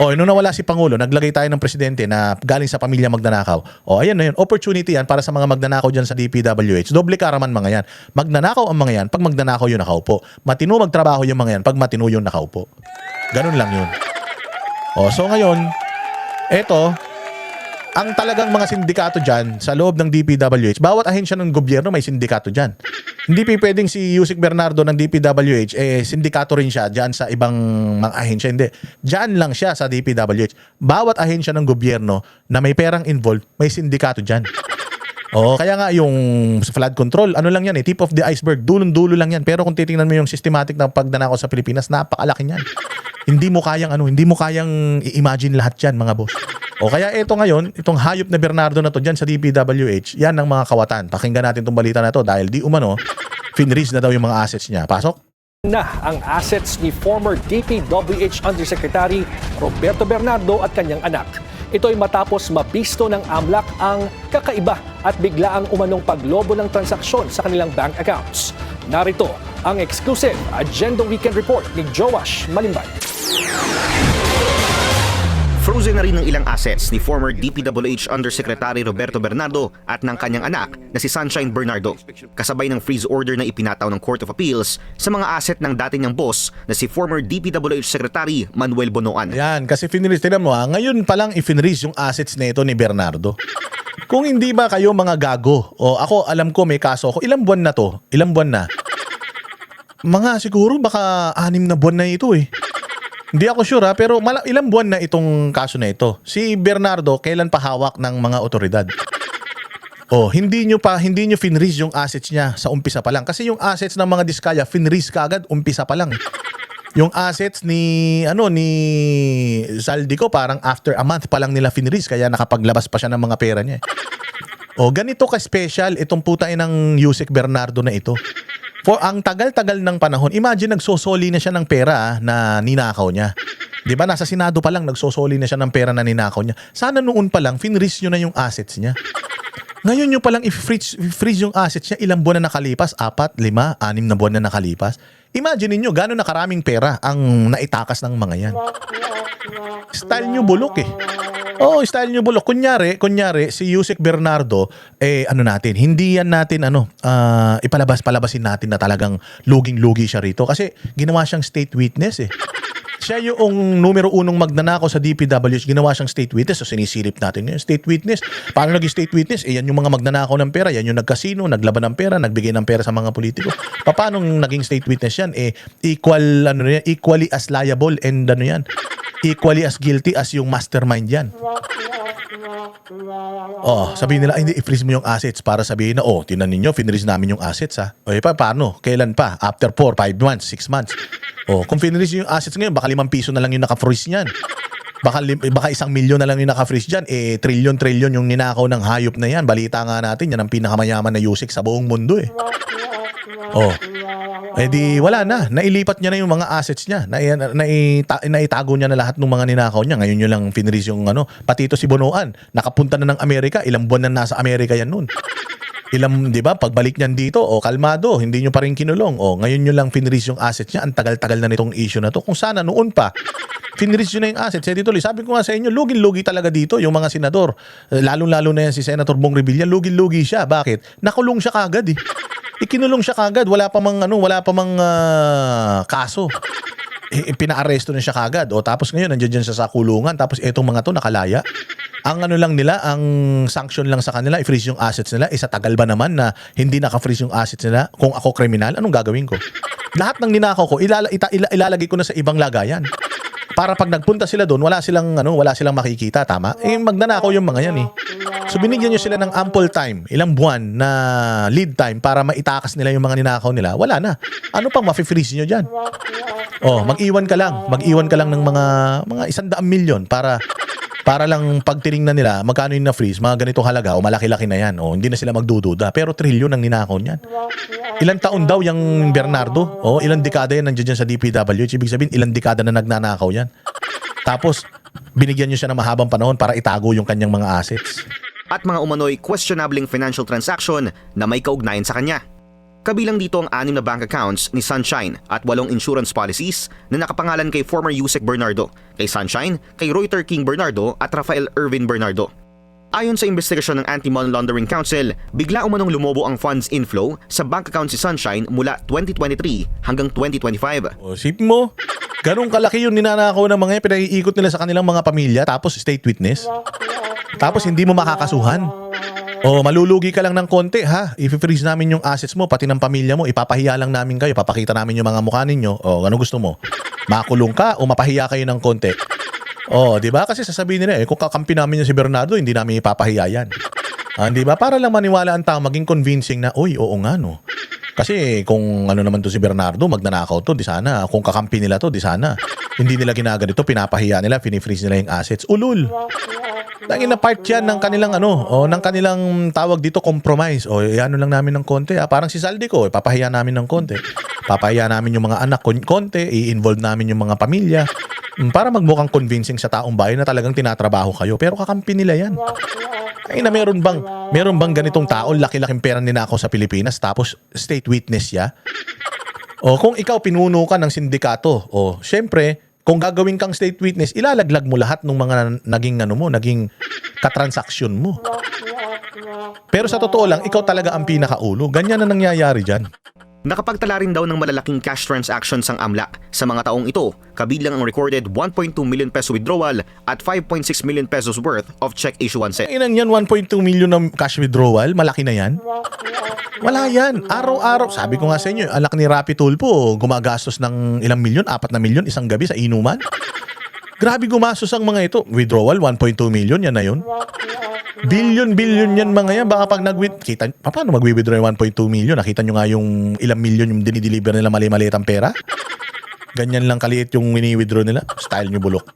O nung nawala si Pangulo, naglagay tayo ng presidente na galing sa pamilya magnanakaw. O ayan na yun, opportunity yan para sa mga magnanakaw dyan sa DPWH. Doble karaman mga yan. Magnanakaw ang mga yan pag magnanakaw yung nakaupo. Matino magtrabaho yung mga yan pag matino yung nakaupo. Ganun lang yun. O so ngayon, eto, ang talagang mga sindikato dyan sa loob ng DPWH, bawat ahensya ng gobyerno may sindikato dyan. Hindi pwedeng si Yusek Bernardo ng DPWH, sindikato rin siya dyan sa ibang mga ahensya. Hindi. Dyan lang siya sa DPWH. Bawat ahensya ng gobyerno na may perang involved, may sindikato dyan. Kaya nga yung flood control, ano lang yan tip of the iceberg, dulong-dulo lang yan. Pero kung titingnan mo yung systematic na pagdanakaw sa Pilipinas, napakalaki niyan. Hindi mo kayang i-imagine lahat yan, mga boss. Kaya ito ngayon, itong hayop na Bernardo na to dyan sa DPWH, yan ang mga kawatan. Pakinggan natin itong balita na to dahil di umano, finreeze na daw yung mga assets niya. Pasok? Na ang assets ni former DPWH Undersecretary Roberto Bernardo at kanyang anak. Ito ay matapos mabisto ng AMLAC ang kakaiba at biglaang umanong paglobo ng transaksyon sa kanilang bank accounts. Narito ang exclusive Agenda Weekend Report ni Joash Malimbay. Frozen na rin ng ilang assets ni former DPWH Undersecretary Roberto Bernardo at ng kanyang anak na si Sunshine Bernardo. Kasabay ng freeze order na ipinataw ng Court of Appeals sa mga asset ng dati niyang boss na si former DPWH Secretary Manuel Bonoan. Yan, kasi finreeze, tignan mo ngayon pa lang i-finreeze yung assets na ito ni Bernardo. Kung hindi ba kayo mga gago, ako alam ko may kaso ako, ilang buwan na to? Ilang buwan na? Mga siguro baka 6 na buwan na ito eh. Hindi ako sure pero ilang buwan na itong kaso na ito. Si Bernardo, kailan pa hawak ng mga otoridad? Hindi nyo finreeze yung assets niya sa umpisa pa lang. Kasi yung assets ng mga diskaya, finreeze ka agad, umpisa pa lang. Yung assets ni Zaldico, parang after a month pa lang nila finreeze, kaya nakapaglabas pa siya ng mga pera niya. Ganito ka-special itong putain ng Yusek Bernardo na ito. For ang tagal-tagal ng panahon, imagine nagsosoli na siya ng pera na ninakaw niya. 'Di ba? Nasa Senado pa lang nagsosoli na siya ng pera na ninakaw niya. Sana noon pa lang finreeze niyo na yung assets niya. Ngayon niyo pa lang i-freeze yung assets niya, ilang buwan na nakalipas? 4, 5, 6 na buwan na nakalipas. Imagine niyo gaano na karaming pera ang naitakas ng mga 'yan. Style niyo bulok eh. Style nyo bulok. Kunyari, si Yusek Bernardo, hindi yan natin, palabasin natin na talagang luging-lugi siya rito. Kasi ginawa siyang state witness eh. Siya yung numero 1 magnanakaw sa DPWH, ginawa siyang state witness. So sinisilip natin yun. State witness. Paano naging state witness? Yan yung mga magnanakaw ng pera. Yan yung nagkasino, naglaban ng pera, nagbigay ng pera sa mga politiko. Paano naging state witness yan? Equally as liable and equally as guilty as yung mastermind yan. Sabihin nila, hindi, i-freeze mo yung assets para sabihin na, tinan ninyo, finreeze namin yung assets ha. Paano? Kailan pa? After 4, 5 months, 6 months. Kung finreeze yung assets ngayon, baka 5 piso na lang yung naka-freeze niyan. Baka 1 milyon na lang yung naka-freeze dyan. Trilyon yung ninakaw ng hayop na yan. Balita nga natin, yan ang pinakamayaman na Yusek sa buong mundo Oh. Di wala na. Nailipat niya na yung mga assets niya. Naitago niya na lahat ng mga ninakaw niya. Ngayon yun lang finreeze yung pati ito si Bonoan. Nakapunta na ng Amerika. Ilang buwan na nasa Amerika yan nun. Di ba? Pagbalik niyan dito, kalmado, hindi nyo pa rin kinulong. Ngayon nyo lang finreeze yung assets niya. Ang tagal-tagal na nitong issue na to. Kung sana noon pa, finreeze nyo na yung assets. Dito, sabi ko nga sa inyo, lugin-lugi talaga dito yung mga senador. Lalong-lalo na yan si Senator Bong Revilla, lugin-lugi siya. Bakit? Nakulong siya kagad Ikinulong siya kagad, wala pa mang kaso. Pinaaresto na siya kagad. Tapos ngayon nandiyan siya sa kulungan, tapos etong mga to nakalaya. Ang lang nila, ang sanction lang sa kanila, i-freeze yung assets nila. Sa tagal ba naman na hindi naka-freeze yung assets nila? Kung ako kriminal, anong gagawin ko? Lahat ng ninakaw ko, ilalagay ko na sa ibang lagayan. Para pag nagpunta sila doon, wala silang makikita, tama? Magnanakaw yung mga yan So binigyan nyo sila ng ample time, ilang buwan na lead time para maitakas nila yung mga ninakaw nila. Wala na. Ano pang ma-freeze nyo dyan? Mag-iwan ka lang ng mga 100 milyon para lang pag tinignan nila magkano yung na-freeze, mga ganitong halaga malaki-laki na yan. Hindi na sila magdududa. Pero trilyon ang ninakaw niyan. Ilang taon daw yung Bernardo? Ilang dekada yan nandiyan sa DPWH. Ibig sabihin, ilang dekada na nagnanakaw yan. Tapos, binigyan nyo siya ng mahabang panahon para itago yung kanyang mga assets. At mga umano'y questionabling financial transaction na may kaugnayan sa kanya. Kabilang dito ang 6 na bank accounts ni Sunshine at 8 insurance policies na nakapangalan kay former Yusek Bernardo, kay Sunshine, kay Reuter King Bernardo at Rafael Ervin Bernardo. Ayon sa investigasyon ng Anti-Money Laundering Council, bigla umanong lumobo ang funds inflow sa bank account si Sunshine mula 2023 hanggang 2025. Sip mo, ganun kalaki yung ninanakaw ng mga pinag-iikot nila sa kanilang mga pamilya tapos state witness. Tapos hindi mo makakasuhan. Malulugi ka lang ng konti ha. I-freeze namin yung assets mo, pati ng pamilya mo. Ipapahiya lang namin kayo. Papakita namin yung mga mukha ninyo. Ano gusto mo? Makulong ka o mapahiya kayo ng konti? Di ba? Kasi sasabihin nila kung kakampi namin yung si Bernardo, hindi namin ipapahiya yan. Di ba? Para lang maniwala ang tao, maging convincing na, oo nga no. Kasi kung naman to si Bernardo, magnanakaw to, di sana. Kung kakampi nila to, di sana. Hindi nila ginaganito, pinapahiya nila, finifreeze nila yung assets. Ulul! Tangin na part yan ng kanilang ng kanilang tawag dito compromise. Ano lang namin ng konti. Parang si Saldico, papahiya namin ng konti. Papahiya namin yung mga anak konti, i-involve namin yung mga pamilya. Para magmukhang convincing sa taong bayan na talagang tinatrabaho kayo. Pero kakampi nila yan. Meron bang ganitong tao, laki-laking pera ninakaw sa Pilipinas tapos state witness siya? Kung ikaw pinuno ka ng sindikato, syempre, kung gagawin kang state witness, ilalaglag mo lahat ng mga naging katransaksyon mo. Pero sa totoo lang, ikaw talaga ang pinakaulo. Ganyan na nangyayari dyan. Nakapagtala rin daw ng malalaking cash transactions ang AMLAC sa mga taong ito, kabilang ang recorded 1.2 million peso withdrawal at 5.6 million pesos worth of check issuances. Inang yan, 1.2 million ng cash withdrawal, malaki na yan. Wala yan. Araw-araw, sabi ko nga sa inyo, anak ni Rapi Tulfo, gumagastos ng ilang milyon, 4 na milyon isang gabi sa inuman. Grabe gumastos ang mga ito. Withdrawal, 1.2 million, yan na yun. Billion yan mga yan. Baka pag paano mag-withdraw yung 1.2 million? Nakita nyo nga yung ilang milyon yung dinideliver nila mali-maliit ang pera? Ganyan lang kaliit yung wini-withdraw nila. Style nyo bulok.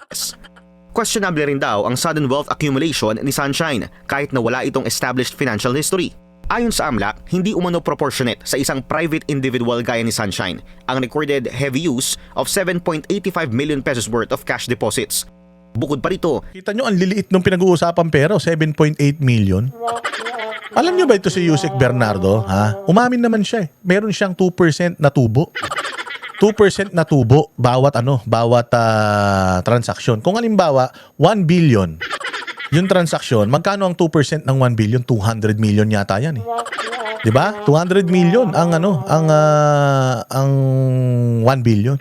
Questionable rin daw ang sudden wealth accumulation ni Sunshine kahit na wala itong established financial history. Ayon sa AMLAC, hindi umano proportionate sa isang private individual gaya ni Sunshine ang recorded heavy use of 7.85 million pesos worth of cash deposits. Bukod pa rito, kita nyo ang liliit nung pinag-uusapang pera, 7.8 million. Alam nyo ba ito si Yusek Bernardo? Umamin naman siya Meron siyang 2% na tubo. 2% na tubo bawat transaksyon. Kung halimbawa, 1 billion yung transaksyon, magkano ang 2% ng 1 billion? 200 million yata yan 'Di ba? 200 million ang 1 billion.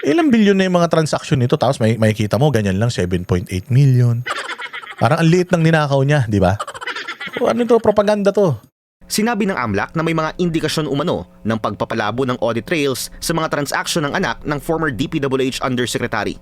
Ilang bilyon na yung mga transaksyon nito tapos may kita mo ganyan lang 7.8 million. Parang ang liit ng ninakaw niya, 'di ba? Ano to, propaganda to. Sinabi ng AMLAC na may mga indikasyon umano ng pagpapalabo ng audit trails sa mga transaksyon ng anak ng former DPWH Undersecretary.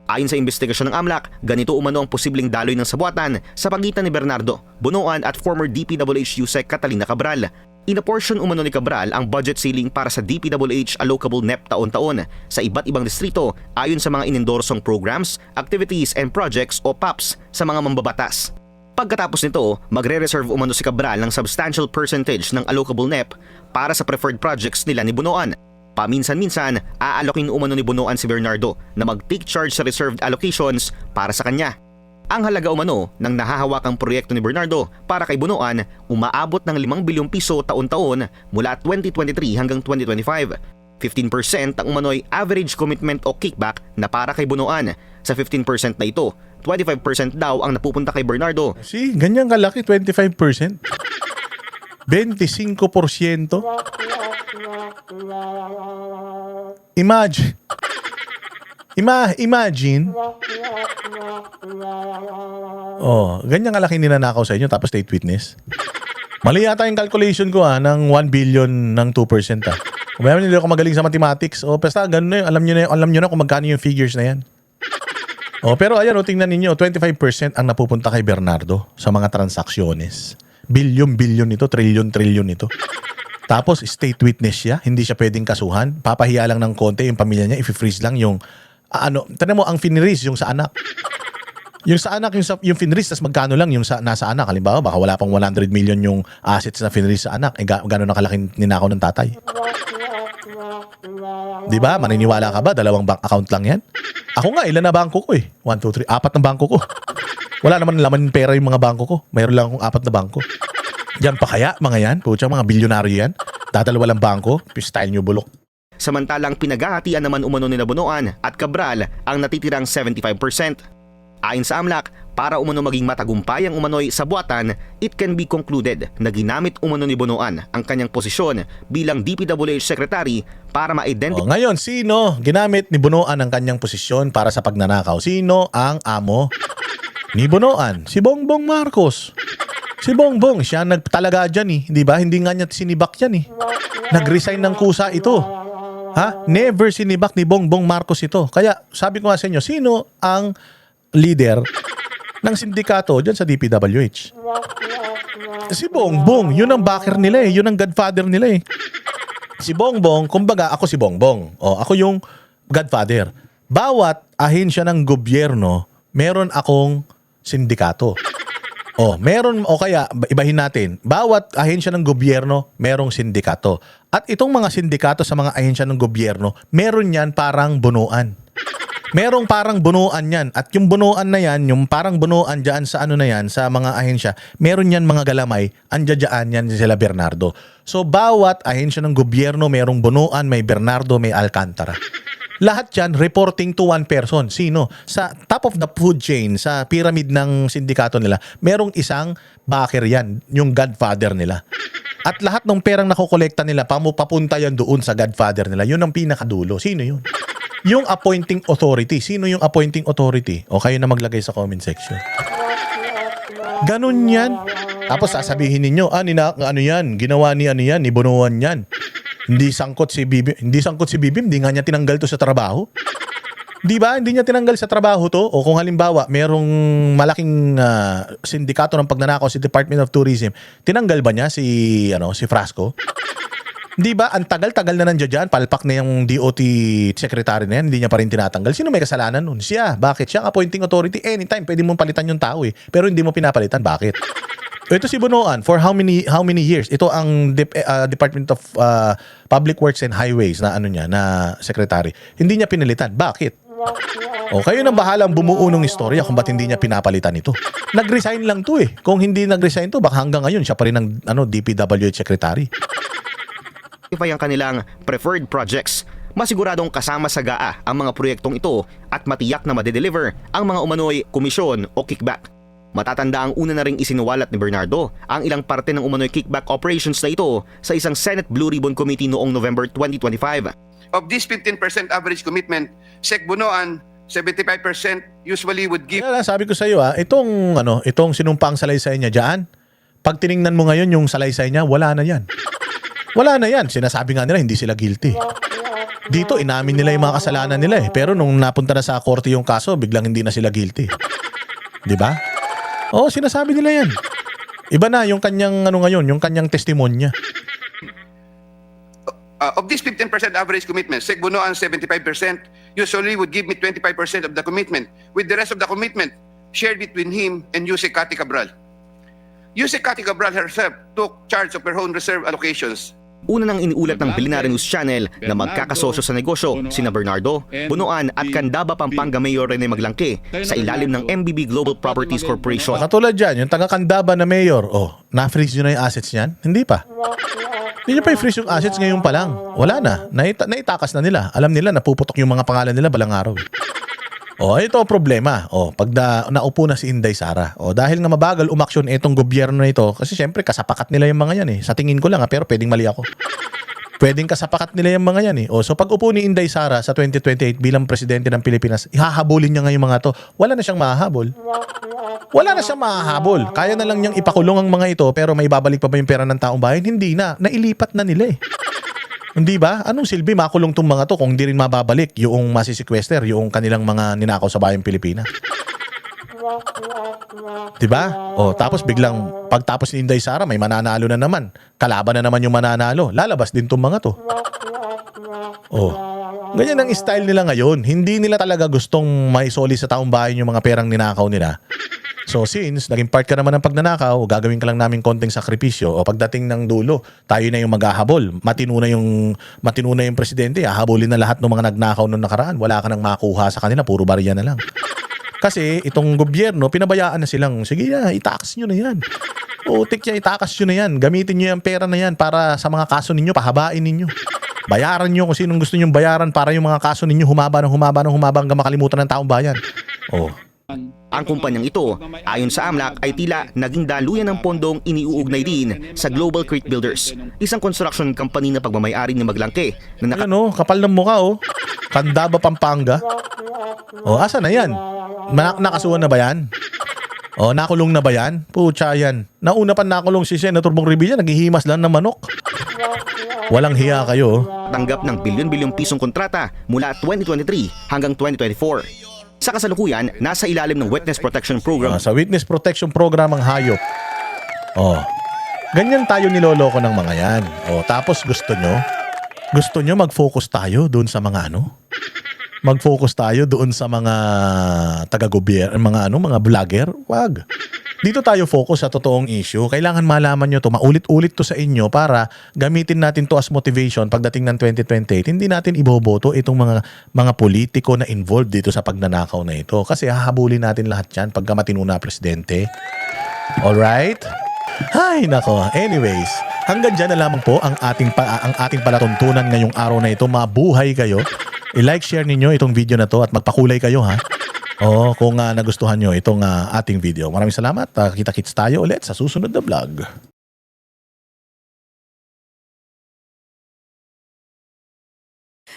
Ayon sa investigasyon ng AMLAC, ganito umano ang posibleng daloy ng sabuatan sa pagitan ni Bernardo, Bonoan at former DPWH Yusek Catalina Cabral. Inaportion umano ni Cabral ang budget ceiling para sa DPWH allocable NEP taon-taon sa iba't ibang distrito ayon sa mga inendorsong programs, activities and projects o PAPs sa mga mambabatas. Pagkatapos nito, magre-reserve umano si Cabral ng substantial percentage ng allocable NEP para sa preferred projects nila ni Bunoan. Paminsan-minsan, aalokin umano ni Bunoan si Bernardo na mag-take charge sa reserved allocations para sa kanya. Ang halaga umano ng nahahawakang proyekto ni Bernardo para kay Bunoan umaabot ng 5 bilyong piso taon-taon mula 2023 hanggang 2025. 15% ang umano'y average commitment o kickback na para kay Bunoan. Sa 15% na ito, 25% daw ang napupunta kay Bernardo. See, ganyan kalaki, 25%. 25%. Imagine. Imagine. Oh, ganyan kalaki ninanakaw sa inyo tapos state witness. Mali yata yung calculation ko ng 1 billion ng 2% Kung mayroon hindi ako magaling sa mathematics, basta ganun na yun. Alam nyo na kung magkano yung figures na yan. Pero ayan, tingnan ninyo, 25% ang napupunta kay Bernardo sa mga transaksyones. Bilyon ito, trilyon ito. Tapos state witness siya, hindi siya pwedeng kasuhan. Papahiya lang ng konti yung pamilya niya, i-freeze lang yung tanong mo ang finreeze yung sa anak. Yung sa anak, yung finreeze, tas magkano lang yung nasa anak. Halimbawa, baka wala pang 100 million yung assets na finreeze sa anak. Gano'n na kalaking ninakaw ng tatay. Di ba? Maniniwala ka ba? 2 bank account lang yan? Ako nga, ilan na bangko ko 1, 2, 3, 4 na bangko ko. Wala naman laman pera yung mga bangko ko. Mayroon lang akong 4 na bangko. Yan pa kaya, mga yan? Pucha, mga bilyonaryo yan. Dadalawa lang bangko, style nyo bulok. Samantalang pinaghahatian naman umano ni Bunoan at Cabral ang natitirang 75%. Ayon sa AMLAC, para umano maging matagumpay ang umano'y sabuatan, it can be concluded na ginamit umano ni Bunoan ang kanyang posisyon bilang DPWH Secretary para ma-identify. Ngayon, sino ginamit ni Bunoan ang kanyang posisyon para sa pagnanakaw? Sino ang amo ni Bunoan? Si Bongbong Marcos. Si Bongbong, siya nagtalaga dyan di ba? Hindi nga niya sinibak yan Nag-resign ng kusa ito. Never sinibak ni Bongbong Marcos ito. Kaya sabi ko nga sa inyo, sino ang leader ng sindikato dyan sa DPWH? Si Bongbong. Yun ang backer nila Yun ang godfather nila Si Bongbong, kumbaga ako si Bongbong. Ako yung godfather. Bawat ahensya ng gobyerno, meron akong sindikato. Kaya ibahin natin. Bawat ahensya ng gobyerno, merong sindikato. At itong mga sindikato sa mga ahensya ng gobyerno, meron yan parang bunuan. Merong parang bunuan yan. At yung bunuan na yan, yung parang bunuan dyan sa sa mga ahensya, meron yan mga galamay, andyan yan sila Bernardo. So bawat ahensya ng gobyerno, merong bunuan, may Bernardo, may Alcantara. Lahat yan reporting to one person. Sino? Sa top of the food chain, sa pyramid ng sindikato nila, merong isang backer yan, yung godfather nila. At lahat ng perang nakokolekta nila, papunta yan doon sa godfather nila. Yun ang pinakadulo. Sino yun? Yung appointing authority. Sino yung appointing authority? Kayo na maglagay sa comment section. Ganun yan. Tapos sasabihin ninyo, ginawa ni Bunuan yan. Hindi sangkot si Bibim, hindi nga niya tinanggal to sa trabaho. Di ba? Hindi niya tinanggal sa trabaho to. O kung halimbawa, merong malaking sindikato ng pagnanakaw si Department of Tourism, tinanggal ba niya si Frasco? Di ba? Ang tagal-tagal na nandiyan dyan, palpak na yung DOT secretary na yan, hindi niya pa rin tinatanggal. Sino may kasalanan nun? Siya. Bakit? Siya ang appointing authority. Anytime, pwede mong palitan yung tao pero hindi mo pinapalitan. Bakit? Ito si Bunoan, for how many years? Ito ang Department of Public Works and Highways na na secretary. Hindi niya pinalitan. Bakit? Kayo nang bahalang bumuo ng istorya kung ba't hindi niya pinapalitan ito. Nag-resign lang to Kung hindi nag-resign to, baka hanggang ngayon siya pa rin ang DPWH secretary. Ang kanilang preferred projects. Masiguradong kasama sa GAA ang mga proyektong ito at matiyak na madedeliver ang mga umano'y komisyon o kickback. Matatanda ang una na ring isinuwalat ni Bernardo ang ilang parte ng umano'y kickback operations na ito sa isang Senate Blue Ribbon Committee noong November 2025. Of this 15% average commitment, Sec Bunoan, 75% usually would give. Sabi ko sa iyo itong sinumpang salaysay niya diyan. Pag tiningnan mo ngayon yung salaysay niya, wala na yan. Wala na yan. Sinasabi nga nila hindi sila guilty. Dito inamin nila yung mga kasalanan nila pero nung napunta na sa korte yung kaso, biglang hindi na sila guilty. 'Di ba? Sinasabi nila yan. Iba na yung kanyang yung kanyang testimonya. Of this 15% average commitment, Sec Bunoan 75% usually would give me 25% of the commitment, with the rest of the commitment shared between him and Yusek Cathy Cabral. Yusek Cathy Cabral herself took charge of her own reserve allocations. Una nang iniulat ng Billionaire News Channel na magkakasosyo sa negosyo sina Bernardo, Bunoan at Candaba Pampanga Mayor Rene Maglangke sa ilalim ng MBB Global Properties Corporation. Katulad dyan, yung taga-Candaba na mayor, na-freeze nyo na yung assets niyan? Hindi pa. Hindi nyo pa i-freeze yung assets ngayon pa lang. Wala na. Naitakas na nila. Alam nila, napuputok yung mga pangalan nila balang araw. Ito ang problema. Pag naupo na si Inday Sara. Dahil nga mabagal umaksyon itong gobyerno na ito, kasi syempre kasapakat nila yung mga yan eh. Sa tingin ko lang pero pwedeng mali ako. Pwedeng kasapakat nila yung mga yan eh. So pag upo ni Inday Sara sa 2028 bilang presidente ng Pilipinas, ihahabulin niya nga yung mga to. Wala na siyang mahahabol. Wala na siyang mahahabol. Kaya na lang niyang ipakulong ang mga ito, pero may babalik pa ba yung pera ng taong bayan? Hindi na. Nailipat na nila eh. Hindi ba? Anong silbi makulong tong mga to kung hindi rin mababalik yung masisequester, yung kanilang mga ninakaw sa bayang Pilipinas? Diba? Tapos biglang pagtapos ni Inday Sara, may mananalo na naman. Kalaban na naman yung mananalo. Lalabas din tong mga to. Ganyan ang style nila ngayon. Hindi nila talaga gustong maisoli sa taong bayan yung mga perang ninakaw nila. So since naging part ka naman ng pagnanakaw, gagawin ka lang namin konting sakripisyo, pagdating ng dulo, tayo na yung maghahabol. Matino na yung presidente, hahabulin na lahat ng mga nagnakaw noong nakaraan. Wala ka nang makuha sa kanila, puro barya na lang. Kasi itong gobyerno, pinabayaan na silang, sige na, itakas nyo na yan. Itakas nyo na yan. Gamitin nyo yung pera na yan para sa mga kaso ninyo, pahabain ninyo. Bayaran nyo kung sinong gusto nyong bayaran para yung mga kaso ninyo humaba hanggang makalimutan ng taong bayan. Ang kumpanyang ito, ayon sa AMLAC, ay tila naging daluyan ng pondong iniuugnay din sa Global Crate Builders, isang construction company na pagmamayari ni Maglangke na kapal ng mukha Candaba Pampanga. Asa na yan? Nakasuhan na ba yan? Nakulong na ba yan? Pucha yan. Nauna pa nakulong si Senator Bong Revilla, naghihimas lang ng manok. Walang hiya kayo. Tanggap ng bilyon-bilyong pisong kontrata mula 2023 hanggang 2024. Sa kasalukuyan, nasa ilalim ng Witness Protection Program. Sa Witness Protection Program ang hayop. Ganyan tayo niloloko ng mga yan. Tapos gusto nyo mag-focus tayo doon sa mga mag-focus tayo doon sa mga taga-gobyerno, mga vlogger. Wag. Dito tayo focus sa totoong issue. Kailangan malaman nyo to, maulit-ulit to sa inyo para gamitin natin to as motivation pagdating ng 2028. Hindi natin iboboto itong mga politiko na involved dito sa pagnanakaw na ito. Kasi hahabulin natin lahat yan pagka matino na presidente. Alright? Hay, nako. Anyways, hanggang dyan na lamang po ang ating palatuntunan ngayong araw na ito. Mabuhay kayo. I-like, share ninyo itong video na to at magpakulay kayo ha. Kung nagustuhan nyo itong ating video. Maraming salamat. Kita-kits tayo ulit sa susunod na vlog.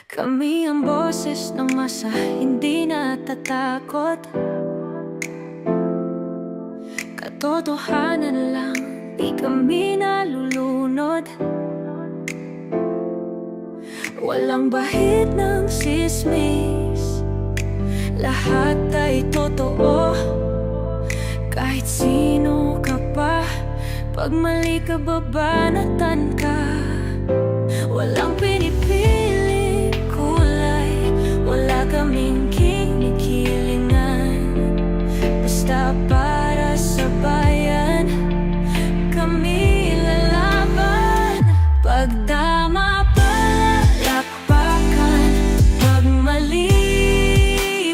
Kami ang boses ng masa, hindi natatakot. Katotohanan lang, di kami nalulunod. Walang bahid ng sismis, lahat ay totoo. Kahit sino ka pa, pag mali ka babanatan ka. Walang pinipiling kulay, wala kaming kinikilingan. Basta para sa bayan, kami lalaban. Pagdama palakpakan, pag mali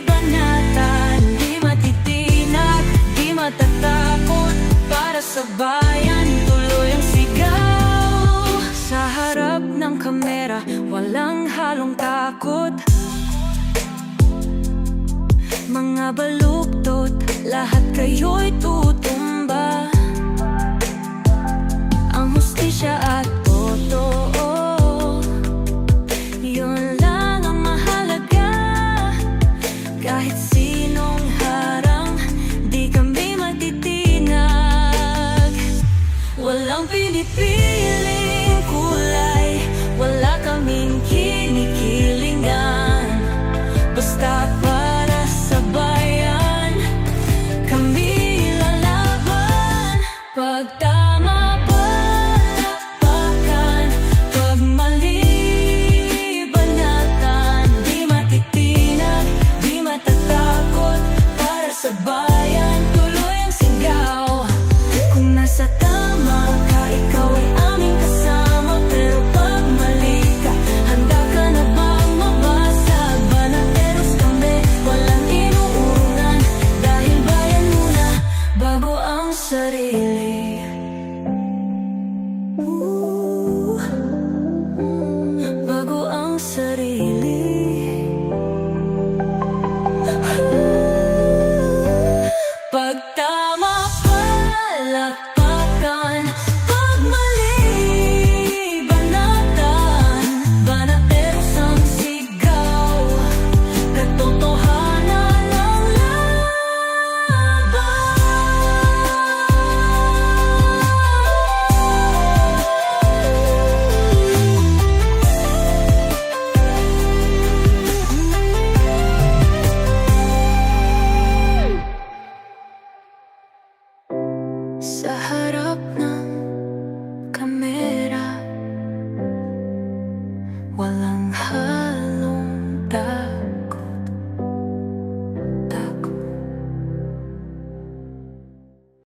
banatan. Di matitinag, di matatakot, para sa bayan tuloy ang sigaw. Sa harap ng kamera, walang halong takot. Mga baluktot, lahat kayo'y tutumba. Ang hustisya at totoo, yun lang ang mahalaga. Kahit sinong harang, di kami matitinag. Walang pinipiling kulay, wala kaming kinikilingan. Basta para sa bayan, kami lalaban. Pag tama palakpakan, pag mali sigaw. Kung nasa tama ka, ikaw ay aming kasama. Pero pag mali ka, handa ka na bang mabasag? Banateros kami, walang inuurungan. Dahil bayan muna, bago ang sarili. Bago ang sarili. Pag tama palakpakan, pag mali banatan. Banateros ang sigaw, katotohanan ang laban. Sa